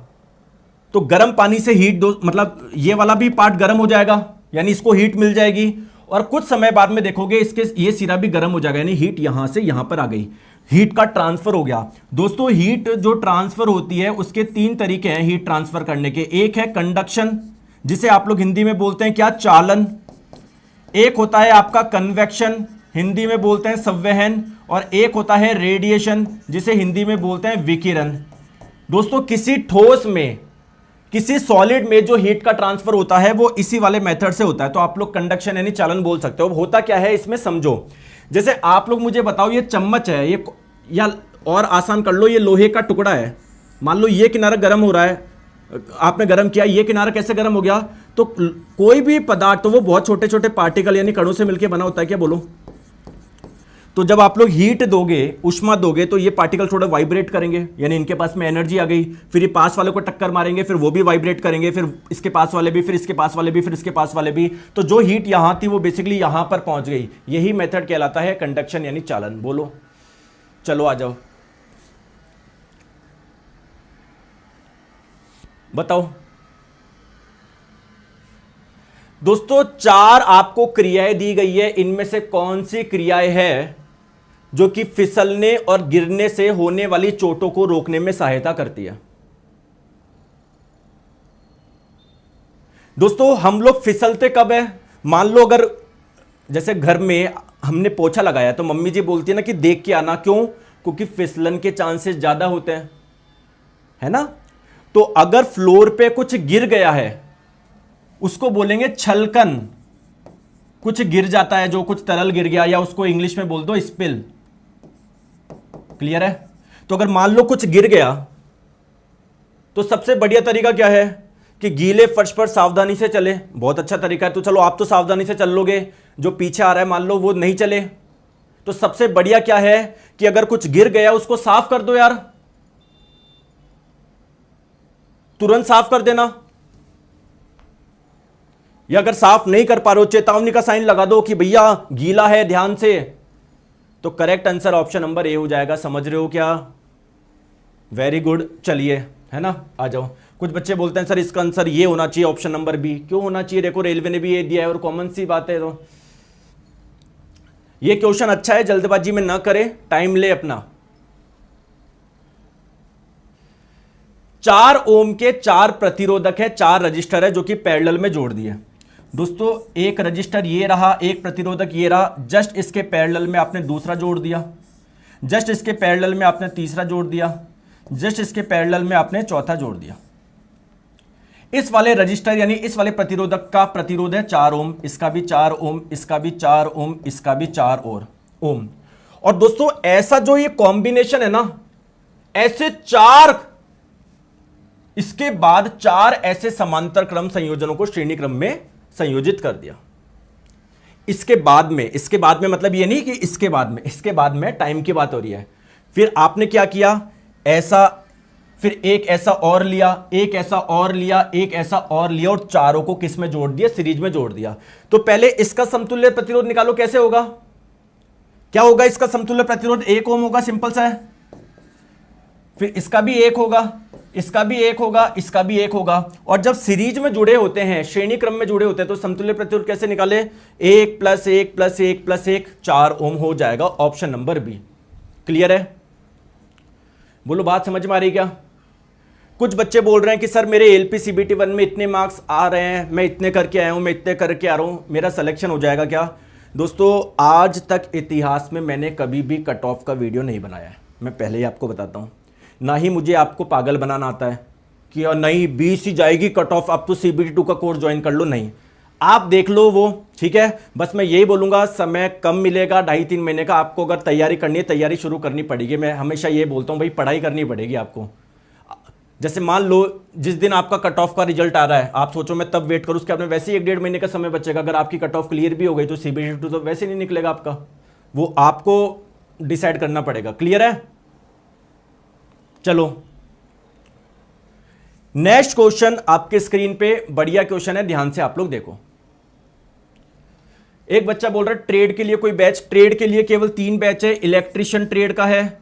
तो गर्म पानी से हीट मतलब ये वाला भी पार्ट गर्म हो जाएगा, यानी इसको हीट मिल जाएगी, और कुछ समय बाद में देखोगे इसके ये सिरा भी गर्म हो जाएगा, यानी हीट यहां से यहां पर आ गई, हीट का ट्रांसफर हो गया। दोस्तों हीट जो ट्रांसफर होती है उसके 3 तरीके हैं हीट ट्रांसफर करने के। एक है कंडक्शन, जिसे आप लोग हिंदी में बोलते हैं क्या, चालन। एक होता है आपका कन्वेक्शन, हिंदी में बोलते हैं संवहन, और एक होता है रेडिएशन, जिसे हिंदी में बोलते हैं विकिरण। दोस्तों किसी ठोस में, किसी सॉलिड में जो हीट का ट्रांसफर होता है वो इसी वाले मेथड से होता है, तो आप लोग कंडक्शन यानी चालन बोल सकते हो। होता क्या है इसमें समझो, जैसे आप लोग मुझे बताओ ये चम्मच है, ये या और आसान कर लो, ये लोहे का टुकड़ा है, मान लो ये किनारा गर्म हो रहा है, आपने गर्म किया, ये किनारा कैसे गर्म हो गया, तो कोई भी पदार्थ तो वो बहुत छोटे छोटे पार्टिकल यानी कणों से मिलकर बना होता है, क्या बोलो। तो जब आप लोग हीट दोगे, उष्मा दोगे, तो ये पार्टिकल थोड़ा वाइब्रेट करेंगे, यानी इनके पास में एनर्जी आ गई, फिर ये पास वाले को टक्कर मारेंगे, फिर वो भी वाइब्रेट करेंगे, फिर इसके पास वाले भी, फिर इसके पास वाले भी, फिर इसके पास वाले भी, तो जो हीट यहां थी वो बेसिकली यहां पर पहुंच गई। यही मेथड कहलाता है कंडक्शन यानी चालन। बोलो, चलो आ जाओ, बताओ दोस्तों। 4 आपको क्रियाएं दी गई है, इनमें से कौन सी क्रियाएं हैं जो कि फिसलने और गिरने से होने वाली चोटों को रोकने में सहायता करती है। दोस्तों हम लोग फिसलते कब है, मान लो अगर जैसे घर में हमने पोछा लगाया तो मम्मी जी बोलती है ना कि देख के आना, क्यों, क्योंकि फिसलन के चांसेस ज्यादा होते हैं, है ना। तो अगर फ्लोर पे कुछ गिर गया है उसको बोलेंगे छलकन, कुछ गिर जाता है, जो कुछ तरल गिर गया, या उसको इंग्लिश में बोल दो स्पिल। क्लियर है। तो अगर मान लो कुछ गिर गया तो सबसे बढ़िया तरीका क्या है कि गीले फर्श पर सावधानी से चले, बहुत अच्छा तरीका है। तो चलो आप तो सावधानी से चल लोगे, जो पीछे आ रहा है मान लो वो नहीं चले, तो सबसे बढ़िया क्या है कि अगर कुछ गिर गया उसको साफ कर दो यार, तुरंत साफ कर देना। या अगर साफ नहीं कर पा रहे हो, चेतावनी का साइन लगा दो कि भैया गीला है ध्यान से। तो correct answer option number A हो जाएगा। समझ रहे हो क्या, वेरी गुड। चलिए, है ना, आ जाओ। कुछ बच्चे बोलते हैं सर इसका आंसर ये होना चाहिए, ऑप्शन नंबर बी। क्यों होना चाहिए, देखो रेलवे ने भी ये दिया है और कॉमन सी बात है। तो ये क्वेश्चन अच्छा है, जल्दबाजी में ना करें, टाइम ले अपना। 4 ओम के 4 प्रतिरोधक है, 4 रजिस्टर है जो कि पैरेलल में जोड़ दिए। दोस्तों एक रजिस्टर ये रहा, एक प्रतिरोधक ये रहा, जस्ट इसके पैरेलल में आपने दूसरा जोड़ दिया, जस्ट इसके पैरेलल में आपने तीसरा जोड़ दिया, जस्ट इसके पैरेलल में आपने चौथा जोड़ दिया। इस वाले रजिस्टर यानी इस वाले प्रतिरोधक का प्रतिरोध है 4 ओम, इसका भी 4 ओम, इसका भी 4 ओम, इसका भी 4 ओम। और दोस्तों ऐसा जो ये कॉम्बिनेशन है ना, ऐसे 4, इसके बाद 4 ऐसे समांतर क्रम संयोजनों को श्रेणी क्रम में संयोजित कर दिया। इसके बाद में मतलब ये नहीं कि इसके बाद में टाइम की बात हो रही है। फिर आपने क्या किया, ऐसा, फिर एक ऐसा और लिया, एक ऐसा और लिया, एक ऐसा और लिया, और चारों को किस में जोड़ दिया, सीरीज में जोड़ दिया। तो पहले इसका समतुल्य प्रतिरोध निकालो, कैसे होगा, क्या होगा इसका समतुल्य प्रतिरोध, 1 ओम होगा, सिंपल सा है। फिर इसका भी 1 होगा, इसका भी 1 होगा, इसका भी 1 होगा। और जब सीरीज में जुड़े होते हैं, श्रेणी क्रम में जुड़े होते हैं, तो समतुल्य प्रतिरोध कैसे निकाले, 1 + 1 + 1 + 1 4 ओम हो जाएगा, ऑप्शन नंबर बी। क्लियर है, बोलो बात समझ में आ रही क्या। कुछ बच्चे बोल रहे हैं कि सर मेरे एलपीसीबीटी 1 में इतने मार्क्स आ रहे हैं, मैं इतने करके आया हूं, मैं इतने करके आ रहा हूं, मेरा सिलेक्शन हो जाएगा क्या। दोस्तों आज तक इतिहास में मैंने कभी भी कट ऑफ का वीडियो नहीं बनाया है, मैं पहले ही आपको बताता हूं। ना ही मुझे आपको पागल बनाना आता है कि नहीं 20 ही जाएगी कट ऑफ, अब तो CBT 2 का कोर्स ज्वाइन कर लो, नहीं, आप देख लो वो, ठीक है। बस मैं यही बोलूंगा, समय कम मिलेगा, 2.5-3 महीने का। आपको अगर तैयारी करनी है, तैयारी शुरू करनी पड़ेगी। मैं हमेशा ये बोलता हूँ भाई पढ़ाई करनी पड़ेगी आपको। जैसे मान लो जिस दिन आपका कट ऑफ का रिजल्ट आ रहा है, आप सोचो मैं तब वेट करूं, उसके आपने वैसे ही 1-1.5 महीने का समय बचेगा। अगर आपकी कट ऑफ क्लियर भी हो गई तो CBT 2 तो वैसे नहीं निकलेगा आपका, वो आपको डिसाइड करना पड़ेगा। क्लियर है? चलो नेक्स्ट क्वेश्चन आपके स्क्रीन पे बढ़िया क्वेश्चन है, ध्यान से आप लोग देखो। एक बच्चा बोल रहा है ट्रेड के लिए कोई बैच, ट्रेड के लिए केवल 3 बैच है, इलेक्ट्रिशियन ट्रेड का है,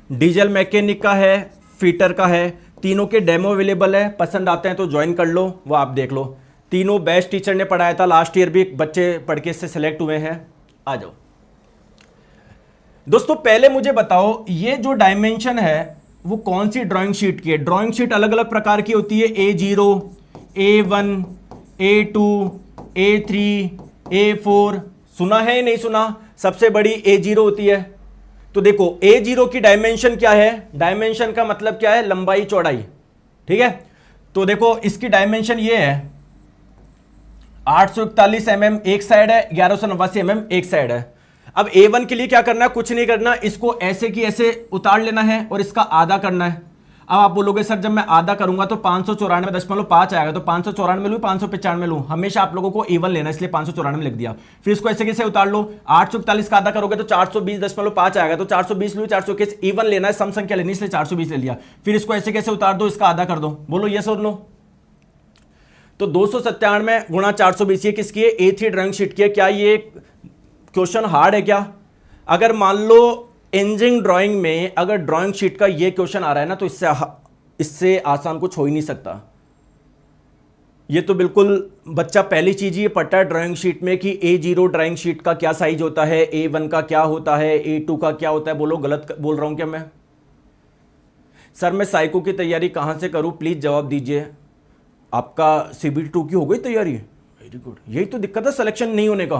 डीजल मैकेनिक का है, फिटर का है। तीनों के डेमो अवेलेबल है, पसंद आते हैं तो ज्वाइन कर लो, वो आप देख लो। तीनों बेस्ट टीचर ने पढ़ाया था, लास्ट ईयर भी बच्चे पढ़ के इससे सेलेक्ट हुए हैं। आ जाओ दोस्तों, पहले मुझे बताओ ये जो डायमेंशन है वो कौन सी ड्राइंग शीट की है। ड्राइंग शीट अलग अलग प्रकार की होती है, A0, A1, A2, A3, A4। सुना है नहीं सुना? सबसे बड़ी A0 होती है। तो देखो A0 की डायमेंशन क्या है, डायमेंशन का मतलब क्या है, लंबाई चौड़ाई। ठीक है, तो देखो इसकी डायमेंशन ये है 841 mm एक साइड है, 1189 mm एक साइड है। अब A1 के लिए क्या करना है, कुछ नहीं करना, इसको ऐसे की ऐसे उतार लेना है और इसका आधा करना है। अब आप बोलोगे सर जब मैं आधा करूंगा तो 594.5 आएगा, तो 594 लूं 595 लूं? हमेशा आप लोगों को A1 लेना, इसलिए 594 लिख दिया। फिर इसको ऐसे कैसे उतार लो, 841 का आधा करोगे तो 420.5 आएगा, तो 420 लूं 421, A1 लेना है, सम संख्या लेनी, इसलिए 420 ले लिया। फिर इसको ऐसे कैसे उतार दो, इसका आधा कर दो। बोलो यस और नो? तो 297 गुणा 420 ये किसकी है, A3 ड्राइंग शीट की है। क्या ये क्वेश्चन हार्ड है क्या? अगर मान लो इंजीनियरिंग ड्राइंग में अगर ड्राइंग शीट का ये क्वेश्चन आ रहा है ना, तो इससे आसान कुछ हो ही नहीं सकता। ये तो बिल्कुल बच्चा पहली चीज ये पढ़ता है ड्राइंग शीट में कि A0 ड्राइंग शीट का क्या साइज होता है, A1 का क्या होता है, A2 का क्या होता है। बोलो गलत बोल रहा हूं क्या मैं? सर मैं साइको की तैयारी कहां से करूं, प्लीज जवाब दीजिए। आपका CBT 2 की हो गई तैयारी? Very good. यही तो दिक्कत है सिलेक्शन नहीं होने का,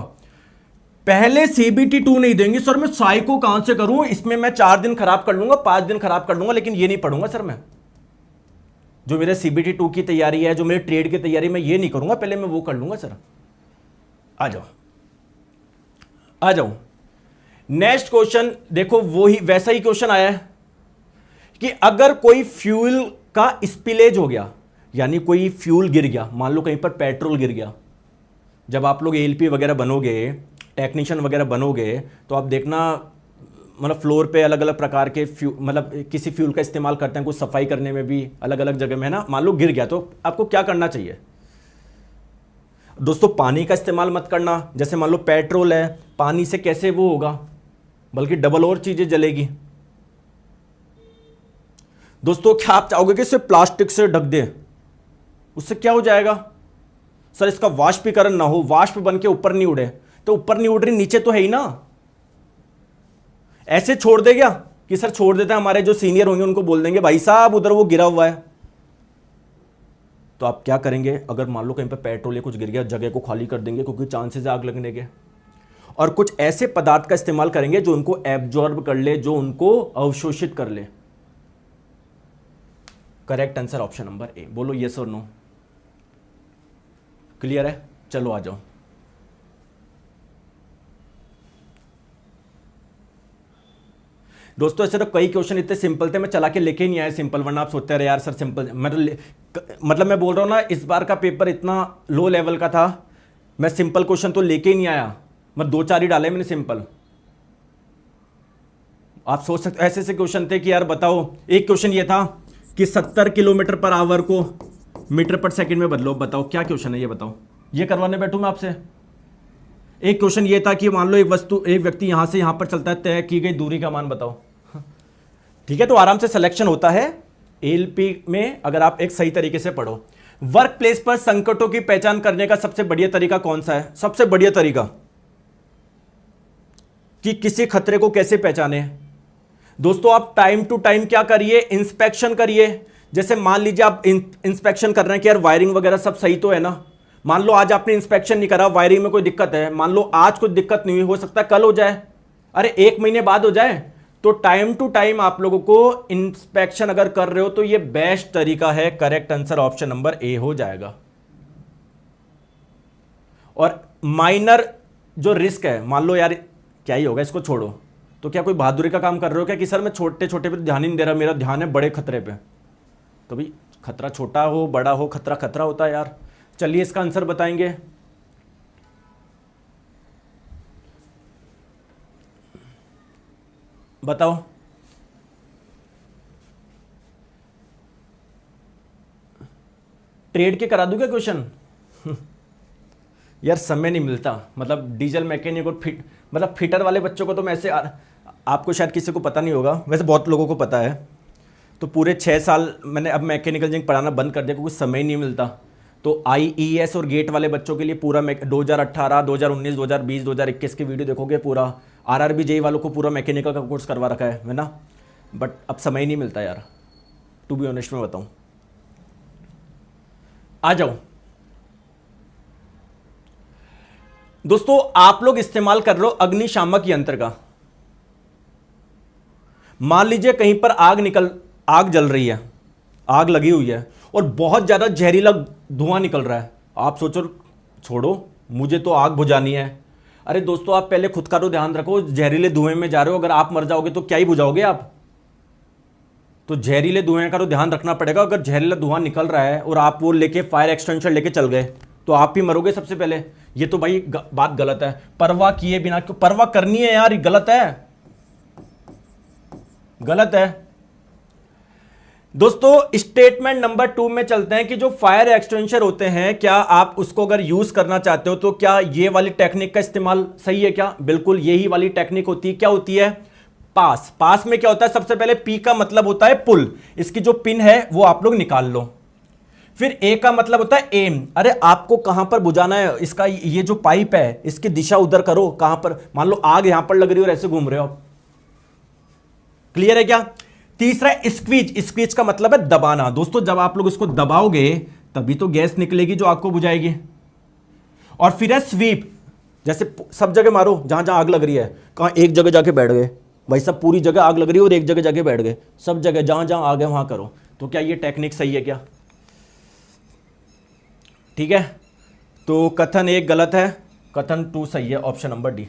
पहले CBT 2 नहीं देंगे। सर मैं साइको कहां से करूं, इसमें मैं 4 दिन खराब कर लूंगा, 5 दिन खराब कर लूंगा, लेकिन ये नहीं पढ़ूंगा सर। मैं जो मेरे CBT 2 की तैयारी है, जो मेरे ट्रेड की तैयारी, मैं ये नहीं करूंगा, पहले मैं वो कर लूंगा सर। आ जाओ आ जाओ, नेक्स्ट क्वेश्चन देखो, वो ही वैसा ही क्वेश्चन आया है कि अगर कोई फ्यूल का स्पिलेज हो गया, यानी कोई फ्यूल गिर गया, मान लो कहीं पर पेट्रोल गिर गया। जब आप लोग ALP वगैरह बनोगे, टेक्नीशियन वगैरह बनोगे, तो आप देखना मतलब फ्लोर पे अलग अलग प्रकार के मतलब किसी फ्यूल का इस्तेमाल करते हैं, कुछ सफाई करने में भी अलग अलग जगह में है ना। मान लो गिर गया तो आपको क्या करना चाहिए दोस्तों? पानी का इस्तेमाल मत करना। जैसे मान लो पेट्रोल है, पानी से कैसे वो होगा, बल्कि डबल और चीजें जलेगी। दोस्तों क्या आप चाहोगे कि इसे प्लास्टिक से ढक दे? उससे क्या हो जाएगा सर? इसका वाष्पीकरण ना हो, वाष्प बन के ऊपर नहीं उड़े, तो ऊपर नहीं उड़ रही, नीचे तो है ही ना। ऐसे छोड़ दे क्या कि सर छोड़ देते हैं, हमारे जो सीनियर होंगे उनको बोल देंगे भाई साहब उधर वो गिरा हुआ है। तो आप क्या करेंगे, अगर मान लो कहीं पर पेट्रोल या कुछ गिर गया, जगह को खाली कर देंगे क्योंकि चांसेस आग लगने के, और कुछ ऐसे पदार्थ का इस्तेमाल करेंगे जो उनको एब्जॉर्ब कर ले, जो उनको अवशोषित कर ले। Correct answer option number A। बोलो यस और नो? क्लियर है? चलो आ जाओ। दोस्तों ऐसे तो कई क्वेश्चन इतने सिंपल थे, मैं चला के लेके नहीं आया सिंपल, वरना आप सोचते रहे यार सर सिंपल। मतलब मैं बोल रहा हूं ना, इस बार का पेपर इतना लो लेवल का था, मैं सिंपल क्वेश्चन तो लेके ही नहीं आया, मैं 2-4 ही डाले मैंने सिंपल। आप सोच सकते ऐसे ऐसे क्वेश्चन थे कि यार बताओ, एक क्वेश्चन ये था कि 70 किलोमीटर पर आवर को मीटर पर सेकंड में बदलो। बताओ क्या क्वेश्चन है ये, बताओ। ये करवाने बैठूं मैं आपसे। एक क्वेश्चन ये था कि मान लो एक व्यक्ति यहां से यहां पर चलता है, तय की गई दूरी का मान बताओ। ठीक है, तो आराम से सिलेक्शन होता है ALP में अगर आप एक सही तरीके से पढ़ो। वर्क प्लेस पर संकटों की पहचान करने का सबसे बढ़िया तरीका कौन सा है? सबसे बढ़िया तरीका कि किसी खतरे को कैसे पहचाने? दोस्तों आप टाइम टू टाइम क्या करिए, इंस्पेक्शन करिए। जैसे मान लीजिए आप इंस्पेक्शन कर रहे हैं कि यार वायरिंग वगैरह सब सही तो है ना। मान लो आज आपने इंस्पेक्शन नहीं करा, वायरिंग में कोई दिक्कत है, मान लो आज कोई दिक्कत नहीं हुई, हो सकता है कल हो जाए, अरे 1 महीने बाद हो जाए। तो टाइम टू टाइम आप लोगों को इंस्पेक्शन अगर कर रहे हो तो ये बेस्ट तरीका है। Correct answer option number A हो जाएगा। और माइनर जो रिस्क है, मान लो यार क्या ही होगा, इसको छोड़ो, तो क्या कोई बहादुरी का काम कर रहे हो क्या कि सर मैं छोटे छोटे पे ध्यान ही नहीं दे रहा, मेरा ध्यान है बड़े खतरे पे, तो भाई खतरा छोटा हो बड़ा हो, खतरा खतरा होता है यार। चलिए इसका आंसर बताएंगे। बताओ। ट्रेड के करा दूं क्या क्वेश्चन? यार समय नहीं मिलता, मतलब डीजल मैकेनिक और मतलब फिटर वाले बच्चों को तो मैं ऐसे आपको शायद किसी को पता नहीं होगा, वैसे बहुत लोगों को पता है। तो पूरे 6 साल मैंने अब मैकेनिकल इंजीनियरिंग पढ़ाना बंद कर दिया क्योंकि समय ही नहीं मिलता। तो IES और गेट वाले बच्चों के लिए पूरा 2018, 2019, 2020, 2021 की वीडियो देखोगे पूरा। RRB JEE वालों को पूरा मैकेनिकल का कोर्स करवा रखा है ना। बट अब समय ही नहीं मिलता यार, टू बी ऑनेस्ट में बताऊं। आ जाओ दोस्तों, आप लोग इस्तेमाल कर रहे हो अग्निशामक यंत्र का। मान लीजिए कहीं पर आग जल रही है, आग लगी हुई है और बहुत ज्यादा जहरीला धुआं निकल रहा है। आप सोचो छोड़ो मुझे तो आग बुझानी है। अरे दोस्तों आप पहले खुद का तो ध्यान रखो, जहरीले धुएं में जा रहे हो, अगर आप मर जाओगे तो क्या ही बुझाओगे आप? तो जहरीले धुएं का तो ध्यान रखना पड़ेगा। अगर जहरीला धुआं निकल रहा है और आप वो लेके फायर एक्सटेंशन लेके चल गए तो आप ही मरोगे सबसे पहले। ये तो भाई बात गलत है। परवाह किए बिना, क्यों परवाह करनी है यार? गलत है, गलत है। दोस्तों स्टेटमेंट नंबर 2 में चलते हैं कि जो फायर एक्सटेंशन होते हैं, क्या आप उसको अगर यूज करना चाहते हो तो क्या ये वाली टेक्निक का इस्तेमाल सही है क्या? बिल्कुल यही वाली टेक्निक होती है। क्या होती है? पास। पास में क्या होता है? सबसे पहले पी का मतलब होता है पुल, इसकी जो पिन है वो आप लोग निकाल लो। फिर ए का मतलब होता है एम, अरे आपको कहां पर बुझाना है, इसका ये जो पाइप है इसकी दिशा उधर करो। कहां पर? मान लो आग यहां पर लग रही है और ऐसे घूम रहे हो आप। क्लियर है क्या? तीसरा स्क्वीज। स्क्वीज का मतलब है दबाना। दोस्तों जब आप लोग इसको दबाओगे तभी तो गैस निकलेगी जो आग को बुझाएगी। और फिर है स्वीप, जैसे सब जगह मारो जहां जहां आग लग रही है। कहां? एक जगह जाके बैठ गए भाई, सब पूरी जगह आग लग रही है और एक जगह जाके बैठ गए। सब जगह जहां जहां आग है वहां करो। तो क्या ये टेक्निक सही है क्या? ठीक है, तो कथन 1 गलत है, कथन 2 सही है, option number D.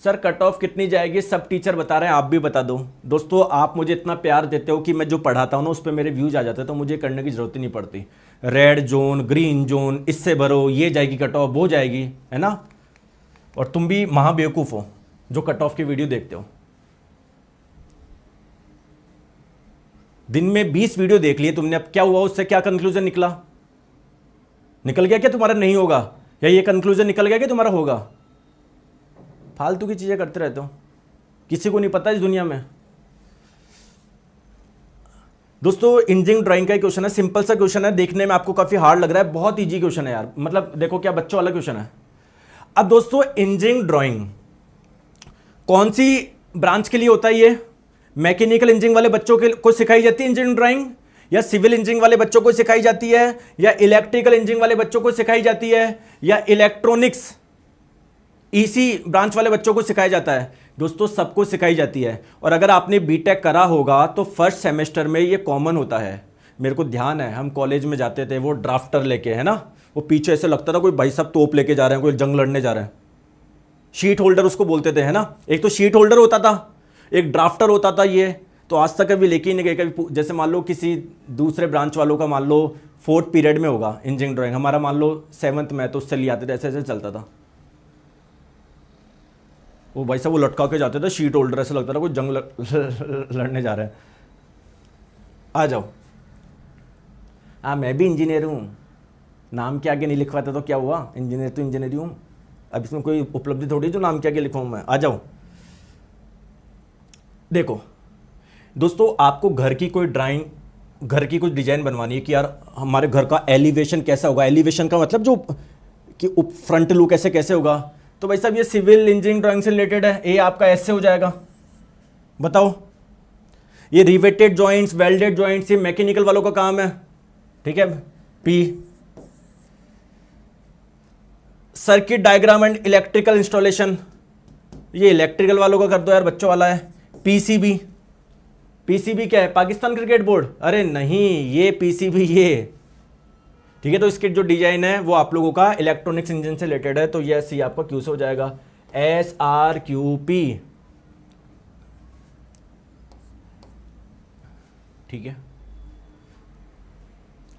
Sir cut off कितनी जाएगी? सब टीचर बता रहे हैं, आप भी बता दो। दोस्तों आप मुझे इतना प्यार देते हो कि मैं जो पढ़ाता हूं ना उस पर मेरे व्यूज आ जाते हैं, तो मुझे करने की जरूरत ही नहीं पड़ती। रेड जोन, ग्रीन जोन, इससे भरो, ये जाएगी कट ऑफ, वो जाएगी, है ना। और तुम भी महाबेवकूफ हो जो कट ऑफ की वीडियो देखते हो। दिन में 20 वीडियो देख लिए तुमने, अब क्या हुआ? उससे क्या कंक्लूजन निकला? निकल गया क्या तुम्हारा नहीं होगा? या ये कंक्लूजन निकल गया कि तुम्हारा होगा? फालतू की चीजें करते रहते हो, किसी को नहीं पता इस दुनिया में। दोस्तों इंजीनियरिंग ड्राइंग का क्वेश्चन है, सिंपल सा क्वेश्चन है, देखने में आपको काफी हार्ड लग रहा है, बहुत इजी क्वेश्चन है यार। मतलब देखो क्या बच्चों वाला क्वेश्चन है। अब दोस्तों इंजीनियरिंग ड्राइंग कौन सी ब्रांच के लिए होता है? ये मैकेनिकल इंजीनियरिंग वाले बच्चों के को सिखाई जाती है इंजीनियरिंग ड्राइंग, या सिविल इंजीनियरिंग वाले बच्चों को सिखाई जाती है, या इलेक्ट्रिकल इंजीनियरिंग वाले बच्चों को सिखाई जाती है, या इलेक्ट्रॉनिक्स ईसी ब्रांच वाले बच्चों को सिखाया जाता है? दोस्तों सबको सिखाई जाती है। और अगर आपने बीटेक करा होगा तो फर्स्ट सेमेस्टर में ये कॉमन होता है। मेरे को ध्यान है हम कॉलेज में जाते थे, वो ड्राफ्टर लेके, है ना, वो पीछे ऐसे लगता था कोई भाई साहब तोप लेके जा रहे हैं, कोई जंग लड़ने जा रहे हैं। शीट होल्डर उसको बोलते थे, है ना। एक तो शीट होल्डर होता था, एक ड्राफ्टर होता था। ये तो आज तक कभी लेके ही नहीं गए। कभी जैसे मान लो किसी दूसरे ब्रांच वालों का मान लो 4th पीरियड में होगा इंजीनियरिंग ड्राइंग, हमारा मान लो 7th में, तो उससे ले आते थे, ऐसे ऐसे चलता था। वो भाई साहब वो लटका के जाते थे शीट होल्डर, ऐसा लगता था कोई जंग लड़ने जा रहे हैं। आ जाओ। हाँ मैं भी इंजीनियर हूँ, नाम के आगे नहीं लिखवाता तो क्या हुआ, इंजीनियर तो इंजीनियर हूँ। अब इसमें कोई उपलब्धि थोड़ी जो नाम के आगे लिखवाऊँ मैं। आ जाओ। देखो दोस्तों आपको घर की कोई ड्राइंग, घर की कुछ डिजाइन बनवानी है कि यार हमारे घर का एलिवेशन कैसा होगा। एलिवेशन का मतलब जो कि फ्रंट लुक ऐसे कैसे होगा। तो भाई साहब ये सिविल इंजीनियरिंग ड्राइंग से रिलेटेड है, ये आपका ऐसे हो जाएगा। बताओ। ये रिवेटेड जॉइंट्स, वेल्डेड जॉइंट्स, ये मैकेनिकल वालों का काम है, ठीक है। P circuit diagram and electrical installation, ये इलेक्ट्रिकल वालों का कर दो यार, बच्चों वाला है। पीसीबी, पीसीबी क्या है? Pakistan cricket board? अरे नहीं, ये पीसीबी ये, ठीक है। तो इसके जो डिजाइन है वो आप लोगों का इलेक्ट्रॉनिक्स इंजन से रिलेटेड है, तो ये सी आपका क्यू से हो जाएगा। SRQP ठीक है,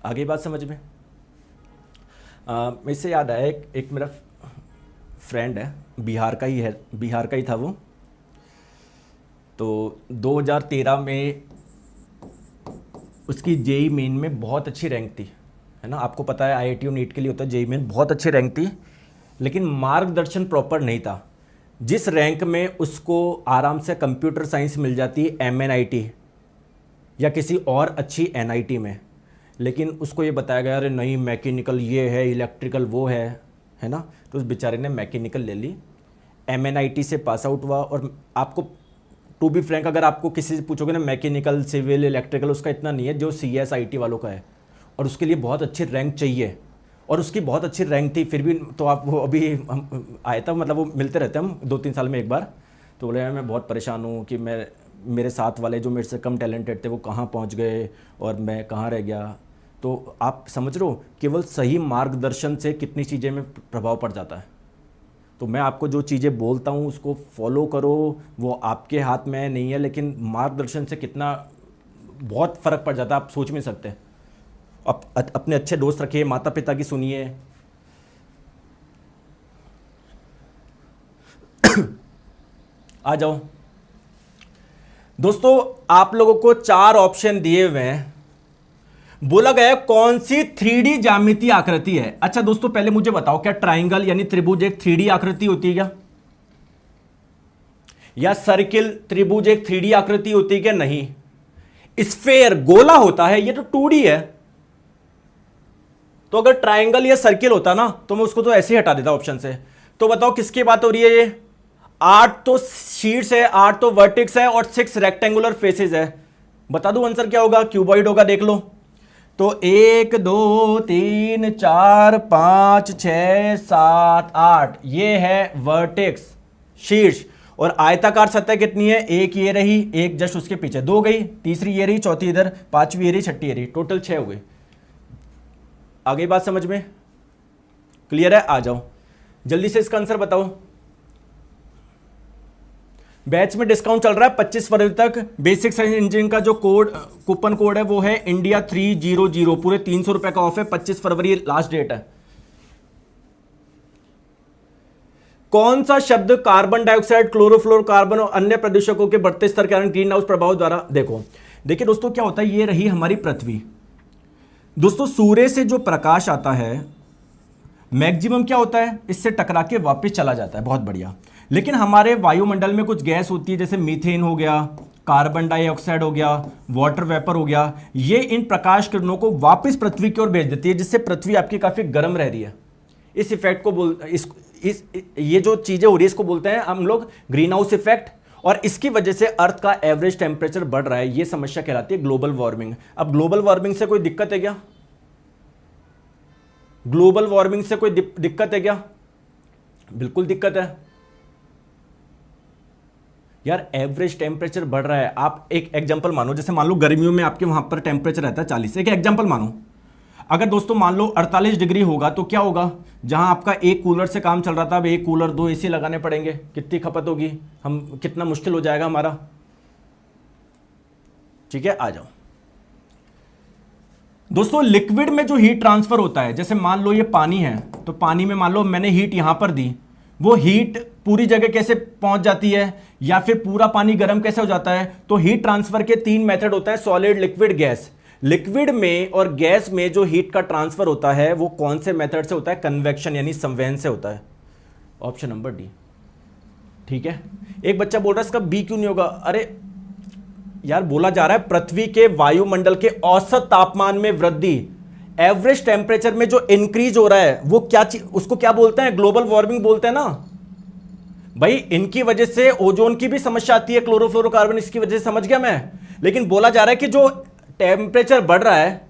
आगे बात समझ में। मुझसे याद आया, एक मेरा फ्रेंड है, बिहार का ही था वो। तो 2013 में उसकी जेई मेन में बहुत अच्छी रैंक थी, है ना। आपको पता है आईआईटी और नीट के लिए होता है जेई मेन, बहुत अच्छी रैंक थी, लेकिन मार्गदर्शन प्रॉपर नहीं था। जिस रैंक में उसको आराम से कंप्यूटर साइंस मिल जाती एमएनआईटी या किसी और अच्छी एनआईटी में, लेकिन उसको ये बताया गया अरे नहीं मैकेनिकल ये है, इलेक्ट्रिकल वो है ना। तो उस बेचारे ने मैकेनिकल ले ली, एमएनआईटी से पास आउट हुआ। और आपको टू बी फ्रैंक, अगर आपको किसी से पूछोगे ना मैकेनिकल, सिविल, इलेक्ट्रिकल, उसका इतना नहीं है जो सीएसआईटी वालों का है, और उसके लिए बहुत अच्छी रैंक चाहिए, और उसकी बहुत अच्छी रैंक थी। फिर भी तो आप वो अभी आया था, मतलब वो मिलते रहते हैं हम 2-3 साल में एक बार। तो बोले मैं बहुत परेशान हूँ कि मेरे साथ वाले जो मेरे से कम टैलेंटेड थे वो कहाँ पहुँच गए और मैं कहाँ रह गया। तो आप समझ रहे हो केवल सही मार्गदर्शन से कितनी चीज़ें में प्रभाव पड़ जाता है। तो मैं आपको जो चीज़ें बोलता हूँ उसको फॉलो करो, वो आपके हाथ में नहीं है, लेकिन मार्गदर्शन से कितना बहुत फ़र्क पड़ जाता है आप सोच नहीं सकते। अपने अच्छे दोस्त रखिए, माता पिता की सुनिए। आ जाओ दोस्तों, आप लोगों को 4 ऑप्शन दिए हुए हैं। बोला गया कौन सी 3D ज्यामितीय आकृति है। अच्छा दोस्तों पहले मुझे बताओ, क्या ट्राइंगल यानी त्रिभुज एक 3D आकृति होती है क्या? या सर्किल त्रिभुज एक 3D आकृति होती है क्या? नहीं। स्फेयर गोला होता है, ये तो 2D है। तो अगर ट्राइंगल या सर्किल होता ना तो मैं उसको तो ऐसे ही हटा देता ऑप्शन से। तो बताओ किसकी बात हो रही है ये? 8 तो शीट्स है, 8 तो वर्टेक्स है और 6 रेक्टेंगुलर फेसेस है। बता दूं आंसर क्या होगा? क्यूबॉइड होगा, देख लो। तो 1 2 3 4 5 6 7 8 ये है वर्टेक्स शीर्ष। और आयताकार सतह कितनी है? एक ये रही, एक जस्ट उसके पीछे, 2 गई, तीसरी ये रही, चौथी इधर, पांचवी ये रही, छठी ये रही, टोटल 6 हो गई। आगे बात समझ में क्लियर है? आ जाओ जल्दी से इसका आंसर बताओ। बैच में डिस्काउंट चल रहा है 25 फरवरी तक। बेसिक साइंस इंजीनियरिंग का जो कूपन कोड है वो है इंडिया 300, पूरे 300 रुपए का ऑफ है। 25 फरवरी लास्ट डेट है। कौन सा शब्द कार्बन डाइऑक्साइड, क्लोरोफ्लोरोकार्बन और अन्य प्रदूषकों के बढ़ते स्तर के कारण ग्रीन हाउस प्रभाव द्वारा, देखिए दोस्तों क्या होता है, ये रही हमारी पृथ्वी। दोस्तों सूर्य से जो प्रकाश आता है मैक्सिमम क्या होता है, इससे टकरा के वापस चला जाता है, बहुत बढ़िया। लेकिन हमारे वायुमंडल में कुछ गैस होती है, जैसे मीथेन हो गया, कार्बन डाइऑक्साइड हो गया, वाटर वेपर हो गया, ये इन प्रकाश किरणों को वापस पृथ्वी की ओर भेज देती है, जिससे पृथ्वी आपकी काफी गर्म रह रही है। इस इफेक्ट को ये जो चीजें हो रही है इसको बोलते हैं हम लोग ग्रीन हाउस इफेक्ट। और इसकी वजह से अर्थ का एवरेज टेम्परेचर बढ़ रहा है, ये समस्या कहलाती है ग्लोबल वार्मिंग। अब ग्लोबल वार्मिंग से कोई दिक्कत है क्या? ग्लोबल वार्मिंग से कोई दिक्कत है क्या? बिल्कुल दिक्कत है यार, एवरेज टेम्परेचर बढ़ रहा है। आप एक एग्जांपल मानो, जैसे मान लो गर्मियों में आपके वहां पर टेम्परेचर रहता है 40, एक एग्जांपल मानो। अगर दोस्तों मान लो 48 डिग्री होगा तो क्या होगा? जहां आपका एक कूलर से काम चल रहा था, अब एक कूलर 2 एसी लगाने पड़ेंगे, कितनी खपत होगी, हम कितना मुश्किल हो जाएगा हमारा। ठीक है, आ जाओ दोस्तों। लिक्विड में जो हीट ट्रांसफर होता है, जैसे मान लो ये पानी है, तो पानी में मान लो मैंने हीट यहां पर दी, वो हीट पूरी जगह कैसे पहुंच जाती है, या फिर पूरा पानी गर्म कैसे हो जाता है? तो हीट ट्रांसफर के 3 मेथड होता है, सॉलिड, लिक्विड, गैस। लिक्विड में और गैस में जो हीट का ट्रांसफर होता है वो कौन से मेथड से होता है? कन्वेक्शन यानी संवहन से होता है। Option number D. ठीक है, एक बच्चा बोल रहा है इसका बी क्यों नहीं होगा? अरे यार बोला जा रहा है पृथ्वी के वायुमंडल के औसत तापमान में वृद्धि, एवरेज टेम्परेचर में जो इंक्रीज हो रहा है वो क्या उसको क्या बोलते हैं? ग्लोबल वार्मिंग बोलते हैं ना भाई। इनकी वजह से ओजोन की भी समस्या आती है, क्लोरोफ्लोरोकार्बन, इसकी वजह से समझ गया मैं। लेकिन बोला जा रहा है कि जो टेम्परेचर बढ़ रहा है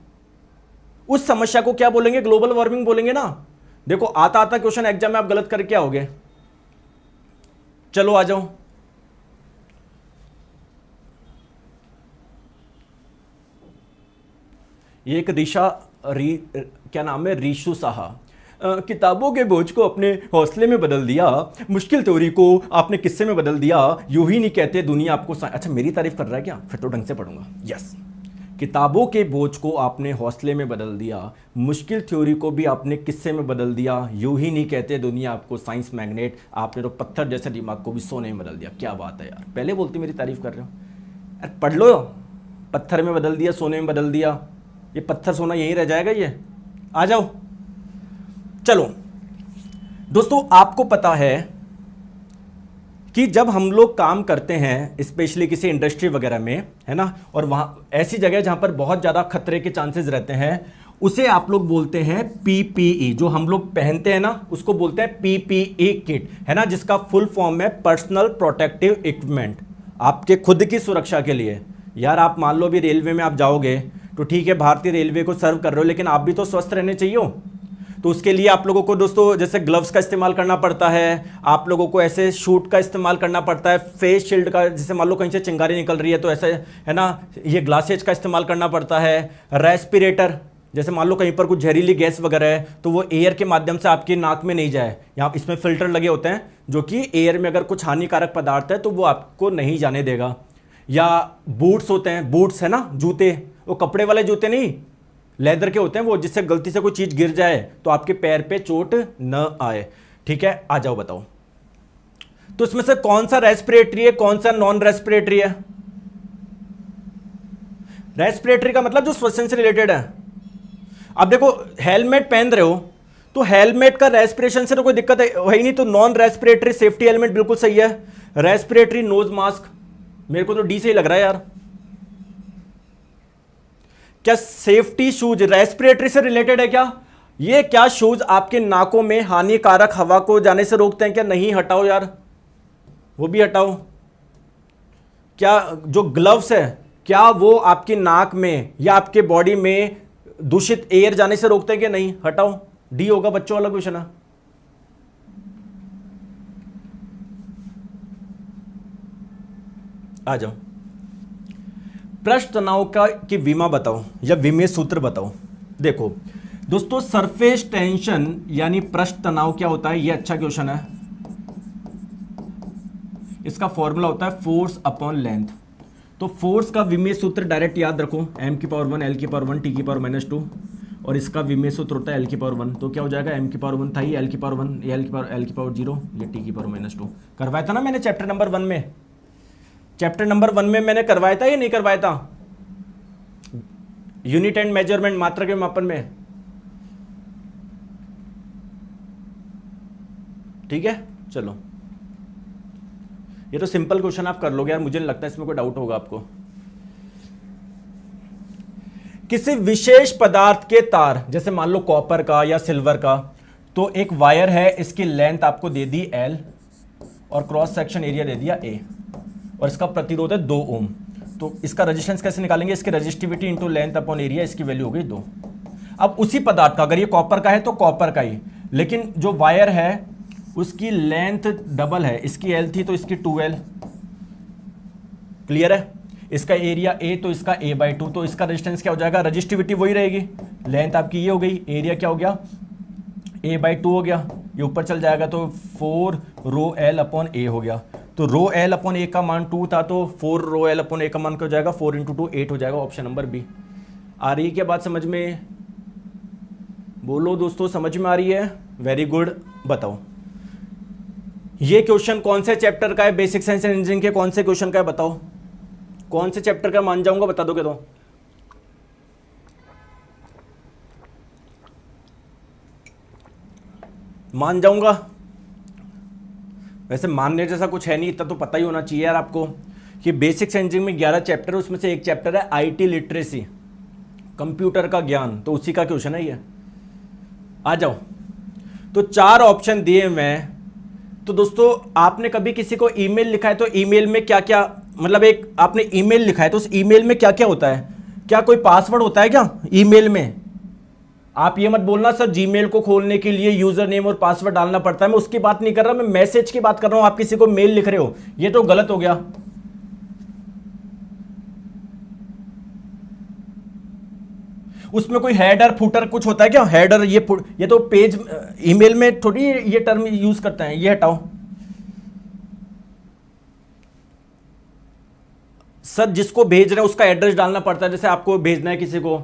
उस समस्या को क्या बोलेंगे? ग्लोबल वार्मिंग बोलेंगे ना। देखो आता क्वेश्चन एग्जाम में आप गलत करके आओगे। चलो आ जाओ। ये एक क्या नाम है, रीशु साहा। किताबों के बोझ को अपने हौसले में बदल दिया, मुश्किल थ्योरी को आपने किस्से में बदल दिया, यूं ही नहीं कहते दुनिया आपको। अच्छा मेरी तारीफ कर रहा है क्या? फिर तो ढंग से पढ़ूंगा। यस, किताबों के बोझ को आपने हौसले में बदल दिया, मुश्किल थ्योरी को भी आपने किस्से में बदल दिया। यूं ही नहीं कहते दुनिया आपको साइंस मैग्नेट, आपने तो पत्थर जैसे दिमाग को भी सोने में बदल दिया। क्या बात है यार, पहले बोलती मेरी तारीफ कर रहे हो यार, पढ़ लो। पत्थर में बदल दिया, सोने में बदल दिया, ये पत्थर सोना यहीं रह जाएगा ये। आ जाओ। चलो दोस्तों, आपको पता है कि जब हम लोग काम करते हैं स्पेशली किसी इंडस्ट्री वगैरह में, है ना, और वहां ऐसी जगह जहां पर बहुत ज़्यादा खतरे के चांसेस रहते हैं, उसे आप लोग बोलते हैं पीपीई। जो हम लोग पहनते हैं ना उसको बोलते हैं पीपीई किट, है ना, जिसका फुल फॉर्म है पर्सनल प्रोटेक्टिव इक्विपमेंट, आपके खुद की सुरक्षा के लिए। यार आप मान लो भी रेलवे में आप जाओगे तो ठीक है, भारतीय रेलवे को सर्व कर रहे हो, लेकिन आप भी तो स्वस्थ रहने चाहिए हो। तो उसके लिए आप लोगों को दोस्तों जैसे ग्लव्स का इस्तेमाल करना पड़ता है, आप लोगों को ऐसे शूट का इस्तेमाल करना पड़ता है, फेस शील्ड का, जैसे मान लो कहीं से चिंगारी निकल रही है तो ऐसे, है ना, ये ग्लासेज का इस्तेमाल करना पड़ता है। रेस्पिरेटर, जैसे मान लो कहीं पर कुछ जहरीली गैस वगैरह है तो वो एयर के माध्यम से आपकी नाक में नहीं जाए, यहाँ इसमें फिल्टर लगे होते हैं जो कि एयर में अगर कुछ हानिकारक पदार्थ है तो वो आपको नहीं जाने देगा। या बूट्स होते हैं, बूट्स है ना, जूते, वो कपड़े वाले जूते नहीं, लेदर के होते हैं वो, जिससे गलती से कोई चीज गिर जाए तो आपके पैर पे चोट न आए। ठीक है, आ जाओ बताओ, तो इसमें से कौन सा रेस्पिरेटरी है, कौन सा नॉन रेस्पिरेटरी है? रेस्पिरेटरी का मतलब जो श्वसन से रिलेटेड है। अब देखो हेलमेट पहन रहे हो तो हेलमेट का रेस्पिरेशन से तो कोई दिक्कत है ही नहीं, तो नॉन रेस्पिरेटरी सेफ्टी हेलमेट बिल्कुल सही है। रेस्पिरेटरी नोज मास्क, मेरे को तो डी से ही लग रहा है यार। क्या सेफ्टी शूज रेस्पिरेटरी से रिलेटेड है क्या? ये क्या शूज आपके नाकों में हानिकारक हवा को जाने से रोकते हैं क्या? नहीं, हटाओ यार, वो भी हटाओ। क्या जो ग्लव्स है क्या वो आपकी नाक में या आपके बॉडी में दूषित एयर जाने से रोकते हैं क्या? नहीं, हटाओ। डी होगा बच्चों वाला क्वेश्चन है। आ जाओ। पृष्ठ तनाव का की विमा बताओ या विमेय सूत्र बताओ। देखो दोस्तों, सरफेस टेंशन यानी पृष्ठ तनाव क्या होता है, ये अच्छा क्वेश्चन है। इसका फॉर्मूला होता है फोर्स अपॉन लेंथ। तो फोर्स का विमेय सूत्र डायरेक्ट याद रखो, m की पावर 1 l की पावर 1 t की पावर -2, और इसका विमेय सूत्र होता है l की पावर 1। तो क्या हो जाएगा, m की पावर 1 था ही, l की पावर 1, l की पावर 0, ये t की पावर -2। करवाया था ना मैंने चैप्टर नंबर 1 में, चैप्टर नंबर 1 में मैंने करवाया था या नहीं करवाया था? यूनिट एंड मेजरमेंट, मात्रा के मापन में। ठीक है, चलो ये तो सिंपल क्वेश्चन आप कर लोगे यार, मुझे नहीं लगता इसमें कोई डाउट होगा आपको। किसी विशेष पदार्थ के तार, जैसे मान लो कॉपर का या सिल्वर का, तो एक वायर है, इसकी लेंथ आपको दे दी L और क्रॉस सेक्शन एरिया दे दिया A, और इसका प्रतिरोध है 2 ओम। तो इसका रेजिस्टेंस कैसे निकालेंगे? इसकी resistivity into length upon area, इसकी वैल्यू हो गई 2। अब उसी पदार्थ का, अगर ये कॉपर का है तो कॉपर का ही, लेकिन जो वायर है उसकी लेंथ डबल है, इसकी L थी तो इसकी 2L। क्लियर है? इसका एरिया A तो इसका A/2, तो इसका रेजिस्टेंस क्या हो जाएगा? रेजिस्टिविटी वही रहेगी, लेंथ आपकी ये हो गई, एरिया क्या हो गया? A/2 हो गया, ये ऊपर चल जाएगा तो 4 रो L अपॉन A हो गया। तो रो L अपॉन A का मान 2 था, तो 4 रो L अपॉन A का मान क्या हो जाएगा? 4 × 2 8 हो जाएगा। Option number B. आ रही है क्या बात समझ में? बोलो दोस्तों, समझ में आ रही है? Very good. बताओ ये क्वेश्चन कौन से चैप्टर का है? बेसिक साइंस एंड इंजीनियरिंग के कौन से क्वेश्चन का है? बताओ कौन से चैप्टर का मान जाऊंगा, बता दोगे तो। मान जाऊंगा, वैसे मानने जैसा कुछ है नहीं, इतना तो पता ही होना चाहिए यार आपको कि बेसिक साइंस इंजीनियरिंग में 11 चैप्टर, उसमें से एक चैप्टर है IT लिटरेसी, कंप्यूटर का ज्ञान, तो उसी का क्वेश्चन है ये। आ जाओ। तो 4 ऑप्शन दिए मैं। तो दोस्तों आपने कभी किसी को ईमेल लिखा है तो ईमेल में क्या क्या, मतलब एक आपने ईमेल लिखा है तो उस ईमेल में क्या क्या होता है? क्या कोई पासवर्ड होता है क्या ईमेल में? आप ये मत बोलना सर जीमेल को खोलने के लिए यूजर नेम और पासवर्ड डालना पड़ता है, मैं उसकी बात नहीं कर रहा, मैं मैसेज की बात कर रहा हूं। आप किसी को मेल लिख रहे हो, ये तो गलत हो गया। उसमें कोई हेडर फुटर कुछ होता है क्या? हेडर ये तो पेज ईमेल में थोड़ी ये टर्म यूज करते हैं, ये हटाओ। सर जिसको भेज रहे हैं उसका एड्रेस डालना पड़ता है, जैसे आपको भेजना है किसी को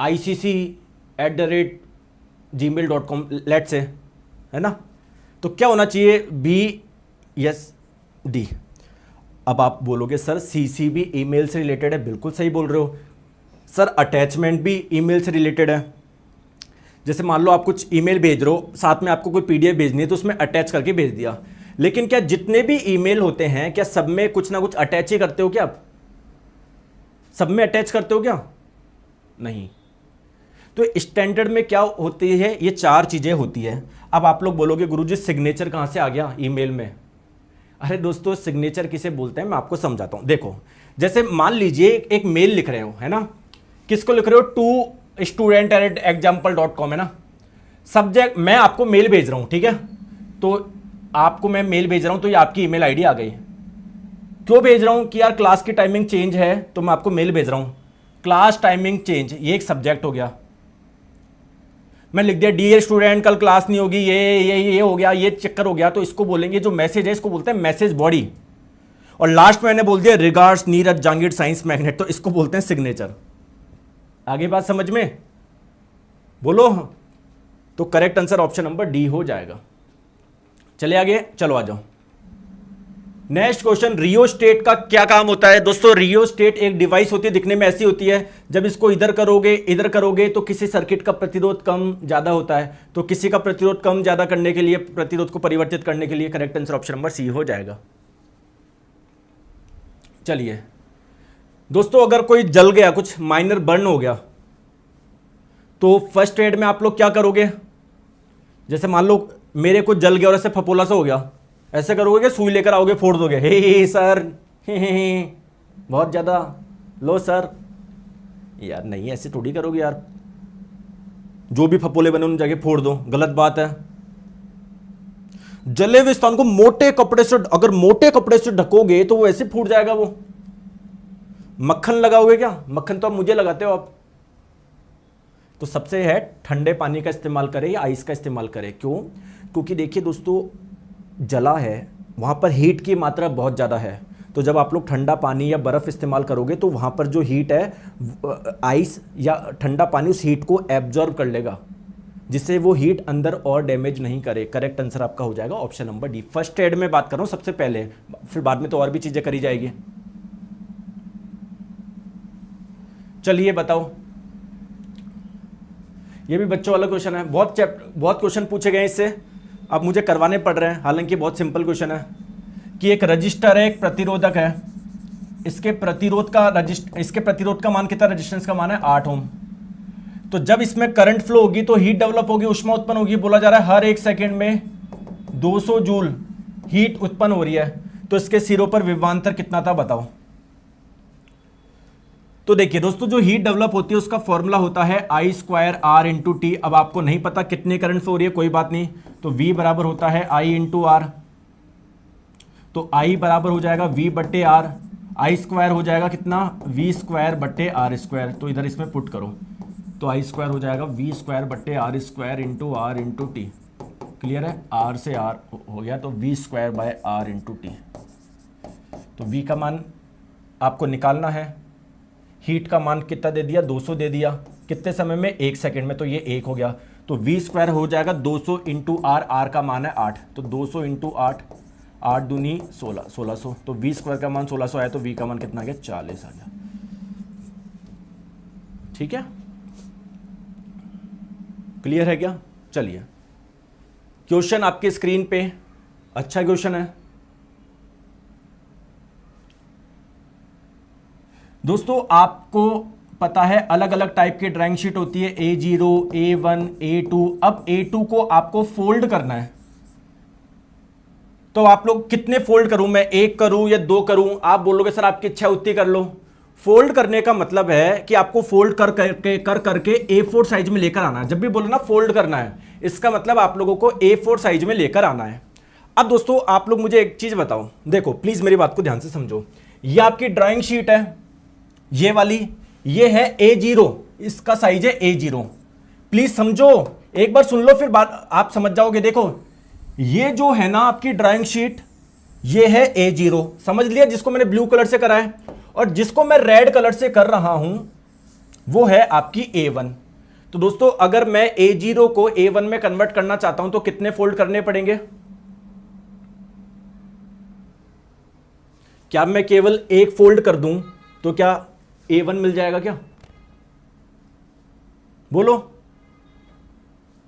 ICC@gmail.com लेट से, है ना, तो क्या होना चाहिए, BSD। अब आप बोलोगे सर CC भी ईमेल से रिलेटेड है, बिल्कुल सही बोल रहे हो सर, अटैचमेंट भी ईमेल से रिलेटेड है। जैसे मान लो आप कुछ ईमेल भेज रहे हो, साथ में आपको कोई PDF भेजनी है तो उसमें अटैच करके भेज दिया, लेकिन क्या जितने भी ईमेल होते हैं क्या सब में कुछ ना कुछ अटैच ही करते हो क्या आप? सब में अटैच करते हो क्या? नहीं। तो स्टैंडर्ड में क्या होती है, ये 4 चीजें होती है। अब आप लोग बोलोगे गुरुजी सिग्नेचर कहां से आ गया ईमेल में? अरे दोस्तों सिग्नेचर किसे बोलते हैं मैं आपको समझाता हूं। देखो जैसे मान लीजिए एक मेल लिख रहे हो, है ना, किसको लिख रहे हो, टू student@example.com, है ना, सब्जेक्ट मैं आपको मेल भेज रहा हूं, ठीक है, तो आपको मैं मेल भेज रहा हूं तो ये आपकी ईमेल आईडी आ गई। क्यों भेज रहा हूं कि यार क्लास की टाइमिंग चेंज है तो मैं आपको मेल भेज रहा हूं, क्लास टाइमिंग चेंज, ये एक सब्जेक्ट हो गया। मैं लिख दिया डियर स्टूडेंट कल क्लास नहीं होगी, ये हो गया, ये चक्कर हो गया, तो इसको बोलेंगे जो मैसेज है इसको बोलते हैं मैसेज बॉडी। और लास्ट में मैंने बोल दिया regards Neeraj Jangir Science Magnet, तो इसको बोलते हैं सिग्नेचर। आगे बात समझ में, बोलो। तो correct answer option number D हो जाएगा। चले आगे, चलो आ जाओ नेक्स्ट क्वेश्चन। रियोस्टेट का क्या काम होता है? दोस्तों रियोस्टेट एक डिवाइस होती है, दिखने में ऐसी होती है, जब इसको इधर करोगे तो किसी सर्किट का प्रतिरोध कम ज्यादा होता है, तो किसी का प्रतिरोध कम ज्यादा करने के लिए, प्रतिरोध को परिवर्तित करने के लिए correct answer option number C हो जाएगा। चलिए दोस्तों, अगर कोई जल गया, कुछ माइनर बर्न हो गया, तो फर्स्ट एड में आप लोग क्या करोगे? जैसे मान लो मेरे को जल गया और ऐसे फपोला सा हो गया, ऐसे करोगे कि सुई लेकर आओगे फोड़ दोगे, हे सर हे बहुत ज्यादा लो सर, यार नहीं ऐसे थोड़ी करोगे यार, जो भी फपोले बने उन जगह फोड़ दो, गलत बात है। जले हुए स्थान को मोटे कपड़े से, अगर मोटे कपड़े से ढकोगे तो वो ऐसे फूट जाएगा। वो मक्खन लगाओगे क्या? मक्खन तो आप मुझे लगाते हो आप। तो सबसे है ठंडे पानी का इस्तेमाल करें या आइस का इस्तेमाल करें। क्यों? क्योंकि देखिए दोस्तों, जला है वहां पर हीट की मात्रा बहुत ज़्यादा है, तो जब आप लोग ठंडा पानी या बर्फ़ इस्तेमाल करोगे तो वहां पर जो हीट है, आइस या ठंडा पानी उस हीट को एब्जॉर्ब कर लेगा, जिससे वो हीट अंदर और डैमेज नहीं करे। करेक्ट आंसर आपका हो जाएगा option number D. First aid में बात कर रहा हूं सबसे पहले, फिर बाद में तो और भी चीज़ें करी जाएगी। चलिए बताओ, ये भी बच्चों वाला क्वेश्चन है, बहुत क्वेश्चन पूछे गए इससे, अब मुझे करवाने पड़ रहे हैं, हालांकि बहुत सिंपल क्वेश्चन है कि एक रजिस्टर है, एक प्रतिरोधक है, इसके प्रतिरोध का मान कितना, रेजिस्टेंस का मान है 8 ओम। तो जब इसमें करंट फ्लो होगी तो हीट डेवलप होगी, उष्मा उत्पन्न होगी। बोला जा रहा है हर 1 सेकेंड में 200 जूल हीट उत्पन्न हो रही है, तो इसके सिरों पर विभवांतर कितना था बताओ। तो देखिए दोस्तों, जो हीट डेवलप होती है उसका फॉर्मूला होता है I²R×T। अब आपको नहीं पता कितने करंट फ्लो हो रही है, कोई बात नहीं, तो V बराबर होता है I×R, तो I बराबर हो जाएगा V/R, I² हो जाएगा कितना, V²/R²। तो इधर इसमें पुट करो तो I² हो जाएगा V²/R²×R×T। क्लियर है? R से R हो गया तो V²/R×T। तो V का मान आपको निकालना है, हीट का मान कितना दे दिया, 200 दे दिया, कितने समय में, 1 सेकेंड में, तो ये 1 हो गया। तो V² हो जाएगा 200 × R, R का मान है 8, तो 200 × 8, 8 दूनी 16, 1600, तो V² का मान 1600 आया, तो V का मान कितना आ गया, 40 आ गया। ठीक है, क्लियर है क्या? चलिए क्वेश्चन आपके स्क्रीन पे, अच्छा क्वेश्चन है दोस्तों। आपको पता है अलग अलग टाइप की ड्राइंग शीट होती है, A0, A1, A2। अब A2 को आपको फोल्ड करना है, तो आप लोग कितने फोल्ड करूं मैं, 1 करूं या 2 करूं? आप बोलोगे सर आपकी इच्छा उतनी कर लो। फोल्ड करने का मतलब है कि आपको फोल्ड कर करके A4 साइज में लेकर आना है। जब भी बोलो ना फोल्ड करना है, इसका मतलब आप लोगों को A4 साइज में लेकर आना है। अब दोस्तों आप लोग मुझे एक चीज बताओ, देखो प्लीज मेरी बात को ध्यान से समझो। ये आपकी ड्राइंग शीट है, ये वाली, ये है A0, इसका साइज है A0। प्लीज समझो, एक बार सुन लो फिर बात आप समझ जाओगे। देखो ये जो है ना आपकी ड्राइंग शीट, ये है A0, समझ लिया, जिसको मैंने ब्लू कलर से करा है, और जिसको मैं रेड कलर से कर रहा हूं वो है आपकी A1। तो दोस्तों अगर मैं A0 को A1 में कन्वर्ट करना चाहता हूं तो कितने फोल्ड करने पड़ेंगे? क्या मैं केवल एक फोल्ड कर दूं तो क्या A1 मिल जाएगा क्या? बोलो,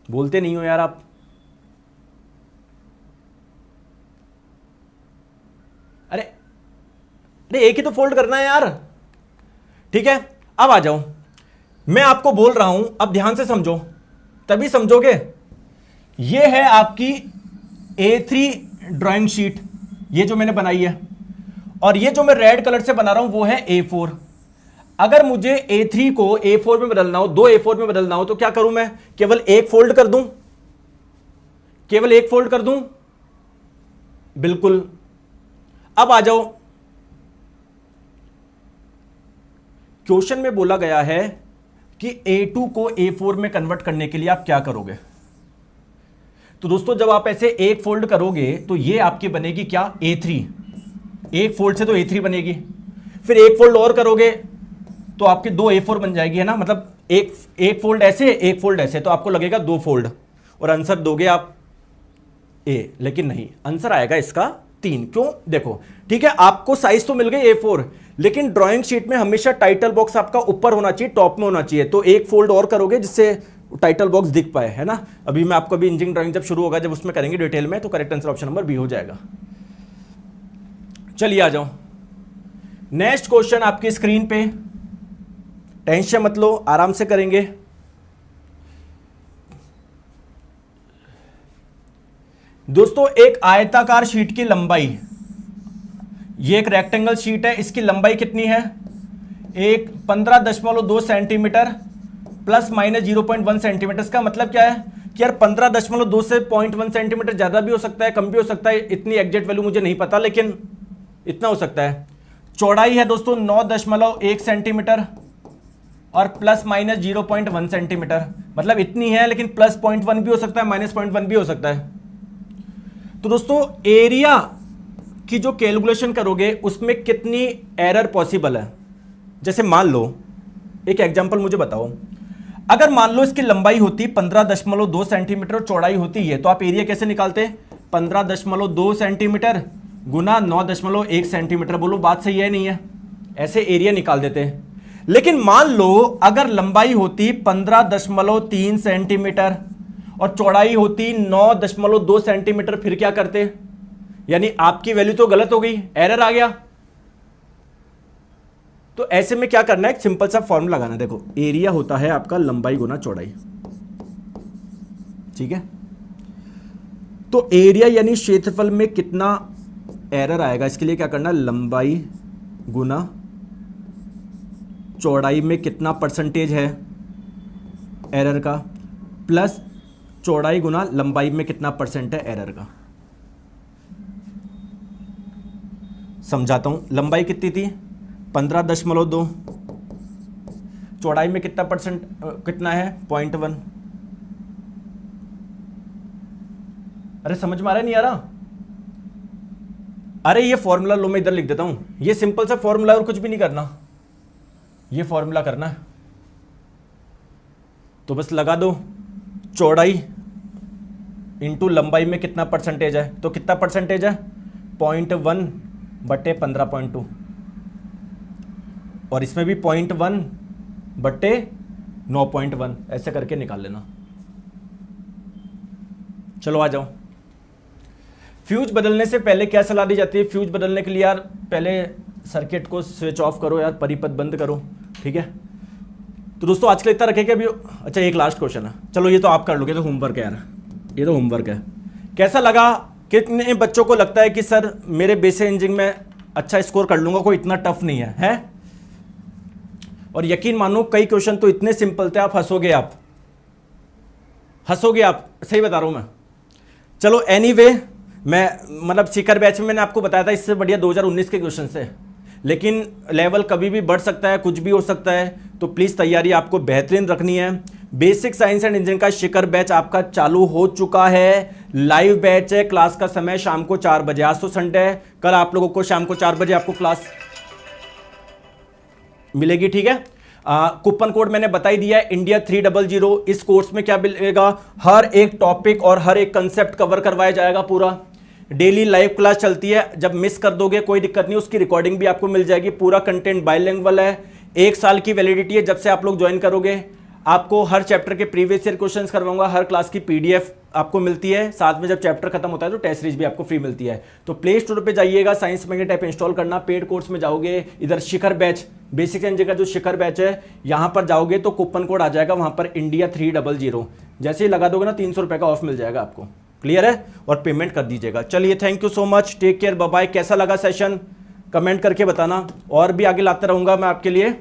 बोलते नहीं हो यार आप। अरे अरे एक ही तो फोल्ड करना है यार। ठीक है, अब आ जाओ, मैं आपको बोल रहा हूं, अब ध्यान से समझो, तभी समझोगे। ये है आपकी A3 ड्राइंग शीट, ये जो मैंने बनाई है, और ये जो मैं रेड कलर से बना रहा हूं वो है A4। अगर मुझे A3 को A4 में बदलना हो, दो A4 में बदलना हो, तो क्या करूं मैं? केवल एक फोल्ड कर दूं, केवल एक फोल्ड कर दूं, बिल्कुल। अब आ जाओ, क्वेश्चन में बोला गया है कि A2 को A4 में कन्वर्ट करने के लिए आप क्या करोगे? तो दोस्तों जब आप ऐसे एक फोल्ड करोगे तो ये आपकी बनेगी क्या? A3। एक फोल्ड से तो A3 बनेगी, फिर एक फोल्ड और करोगे तो आपके दो A4 बन जाएगी, है ना? मतलब एक फोल्ड ऐसे, एक फोल्ड ऐसे, तो आपको लगेगा दो फोल्ड, और आंसर दोगे आप A। लेकिन नहीं, आंसर आएगा इसका 3। क्यों? देखो, ठीक है, आपको साइज तो मिल गई A4, लेकिन ड्राइंग शीट में हमेशा टाइटल बॉक्स आपका ऊपर होना चाहिए, टॉप में होना चाहिए। तो एक फोल्ड और करोगे जिससे टाइटल बॉक्स दिख पाए, है ना? अभी मैं आपको, अभी इंजीनियरिंग ड्राइंग जब शुरू होगा, जब उसमें करेंगे डिटेल में, तो correct answer option number B हो जाएगा। चलिए आ जाओ, नेक्स्ट क्वेश्चन आपकी स्क्रीन पे, टेंशन मत लो, आराम से करेंगे। दोस्तों एक आयताकार शीट की लंबाई, ये एक रेक्टेंगल शीट है, इसकी लंबाई कितनी है? एक 15.2 सेंटीमीटर प्लस माइनस 0.1 सेंटीमीटर। इसका मतलब क्या है कि यार 15.2 से 0.1 सेंटीमीटर ज्यादा भी हो सकता है, कम भी हो सकता है, इतनी एग्जैक्ट वैल्यू मुझे नहीं पता, लेकिन इतना हो सकता है। चौड़ाई है दोस्तों 9.1 सेंटीमीटर और प्लस माइनस 0.1 सेंटीमीटर, मतलब इतनी है, लेकिन प्लस 0.1 भी हो सकता है, माइनस 0.1 भी हो सकता है। तो दोस्तों एरिया की जो कैलकुलेशन करोगे उसमें कितनी एरर पॉसिबल है? जैसे मान लो, एक एग्जांपल मुझे बताओ, अगर मान लो इसकी लंबाई होती 15.2 सेंटीमीटर और चौड़ाई होती है, तो आप एरिया कैसे निकालते? 15.2 सेंटीमीटर गुना 9.1 सेंटीमीटर। बोलो बात सही है नहीं है? ऐसे एरिया निकाल देते हैं। लेकिन मान लो अगर लंबाई होती 15.3 सेंटीमीटर और चौड़ाई होती 9.2 सेंटीमीटर, फिर क्या करते? यानी आपकी वैल्यू तो गलत हो गई, एरर आ गया। तो ऐसे में क्या करना है? एक सिंपल सा फॉर्मूला लगाना। देखो, एरिया होता है आपका लंबाई गुना चौड़ाई, ठीक है? तो एरिया यानी क्षेत्रफल में कितना एरर आएगा, इसके लिए क्या करना है? लंबाई गुना चौड़ाई में कितना परसेंटेज है एरर का, प्लस चौड़ाई गुना लंबाई में कितना परसेंट है एरर का। समझाता हूं, लंबाई कितनी थी? 15.2, चौड़ाई में कितना परसेंट, कितना है? 0.1। अरे समझ में आ रहा नहीं आ रहा? अरे ये फॉर्मूला लो, मैं इधर लिख देता हूं, ये सिंपल सा फॉर्मूला, और कुछ भी नहीं करना, ये फॉर्मूला करना है। तो बस लगा दो, चौड़ाई इंटू लंबाई में कितना परसेंटेज है, तो कितना परसेंटेज है? 0.1 बटे 15.2, और इसमें भी 0.1 बटे 9.1, ऐसे करके निकाल लेना। चलो आ जाओ। फ्यूज बदलने से पहले क्या सलाह दी जाती है? फ्यूज बदलने के लिए यार पहले सर्किट को स्विच ऑफ करो यार, परिपथ बंद करो, ठीक है? तो दोस्तों आज के लिए इतना रखेंगे अभी। अच्छा एक लास्ट क्वेश्चन है, चलो ये तो आप कर लोगे, तो होमवर्क है यार, ये तो होमवर्क है। कैसा लगा? कितने बच्चों को लगता है कि सर मेरे बेसिक इंजीनियरिंग में अच्छा स्कोर कर लूंगा, कोई इतना टफ नहीं है, है? और यकीन मानो कई क्वेश्चन तो इतने सिंपल थे, आप हंसोगे, आप हंसोगे, आप सही बता रहा हूं मैं। चलो एनीवे, मैं मतलब सीकर बैच में मैंने आपको बताया था इससे बढ़िया 2019 के क्वेश्चन से, लेकिन लेवल कभी भी बढ़ सकता है, कुछ भी हो सकता है, तो प्लीज़ तैयारी आपको बेहतरीन रखनी है। बेसिक साइंस एंड इंजीनियरिंग का शिखर बैच आपका चालू हो चुका है, लाइव बैच है। क्लास का समय शाम को 4 बजे। आज तो संडे है, कल आप लोगों को शाम को 4 बजे आपको क्लास मिलेगी, ठीक है। कूपन कोड मैंने बता ही दिया है, इंडिया 300। इस कोर्स में क्या मिलेगा, हर एक टॉपिक और हर एक कंसेप्ट कवर करवाया जाएगा पूरा। डेली लाइव क्लास चलती है, जब मिस कर दोगे कोई दिक्कत नहीं, उसकी रिकॉर्डिंग भी आपको मिल जाएगी। पूरा कंटेंट बाइलिंगुअल है, 1 साल की वैलिडिटी है। जब से आप लोग ज्वाइन करोगे आपको हर चैप्टर के प्रीवियस ईयर क्वेश्चंस करवाऊंगा, हर क्लास की पीडीएफ आपको मिलती है। साथ में जब चैप्टर खत्म होता है तो टेस्ट सीरीज भी आपको फ्री मिलती है। तो प्ले स्टोर पे जाइएगा, साइंस मैग्नेट ऐप इंस्टॉल करना, पेड कोर्स में जाओगे, इधर शिखर बैच, बेसिक इंजीनियरिंग का जो शिखर बैच है यहां पर जाओगे तो कूपन कोड आ जाएगा वहां पर इंडिया 300। जैसे ही लगा दोगे ना 300 रुपए का ऑफ मिल जाएगा आपको। क्लियर है, और पेमेंट कर दीजिएगा। चलिए, thank you so much, take care, bye bye. कैसा लगा सेशन कमेंट करके बताना, और भी आगे लाता रहूंगा मैं आपके लिए।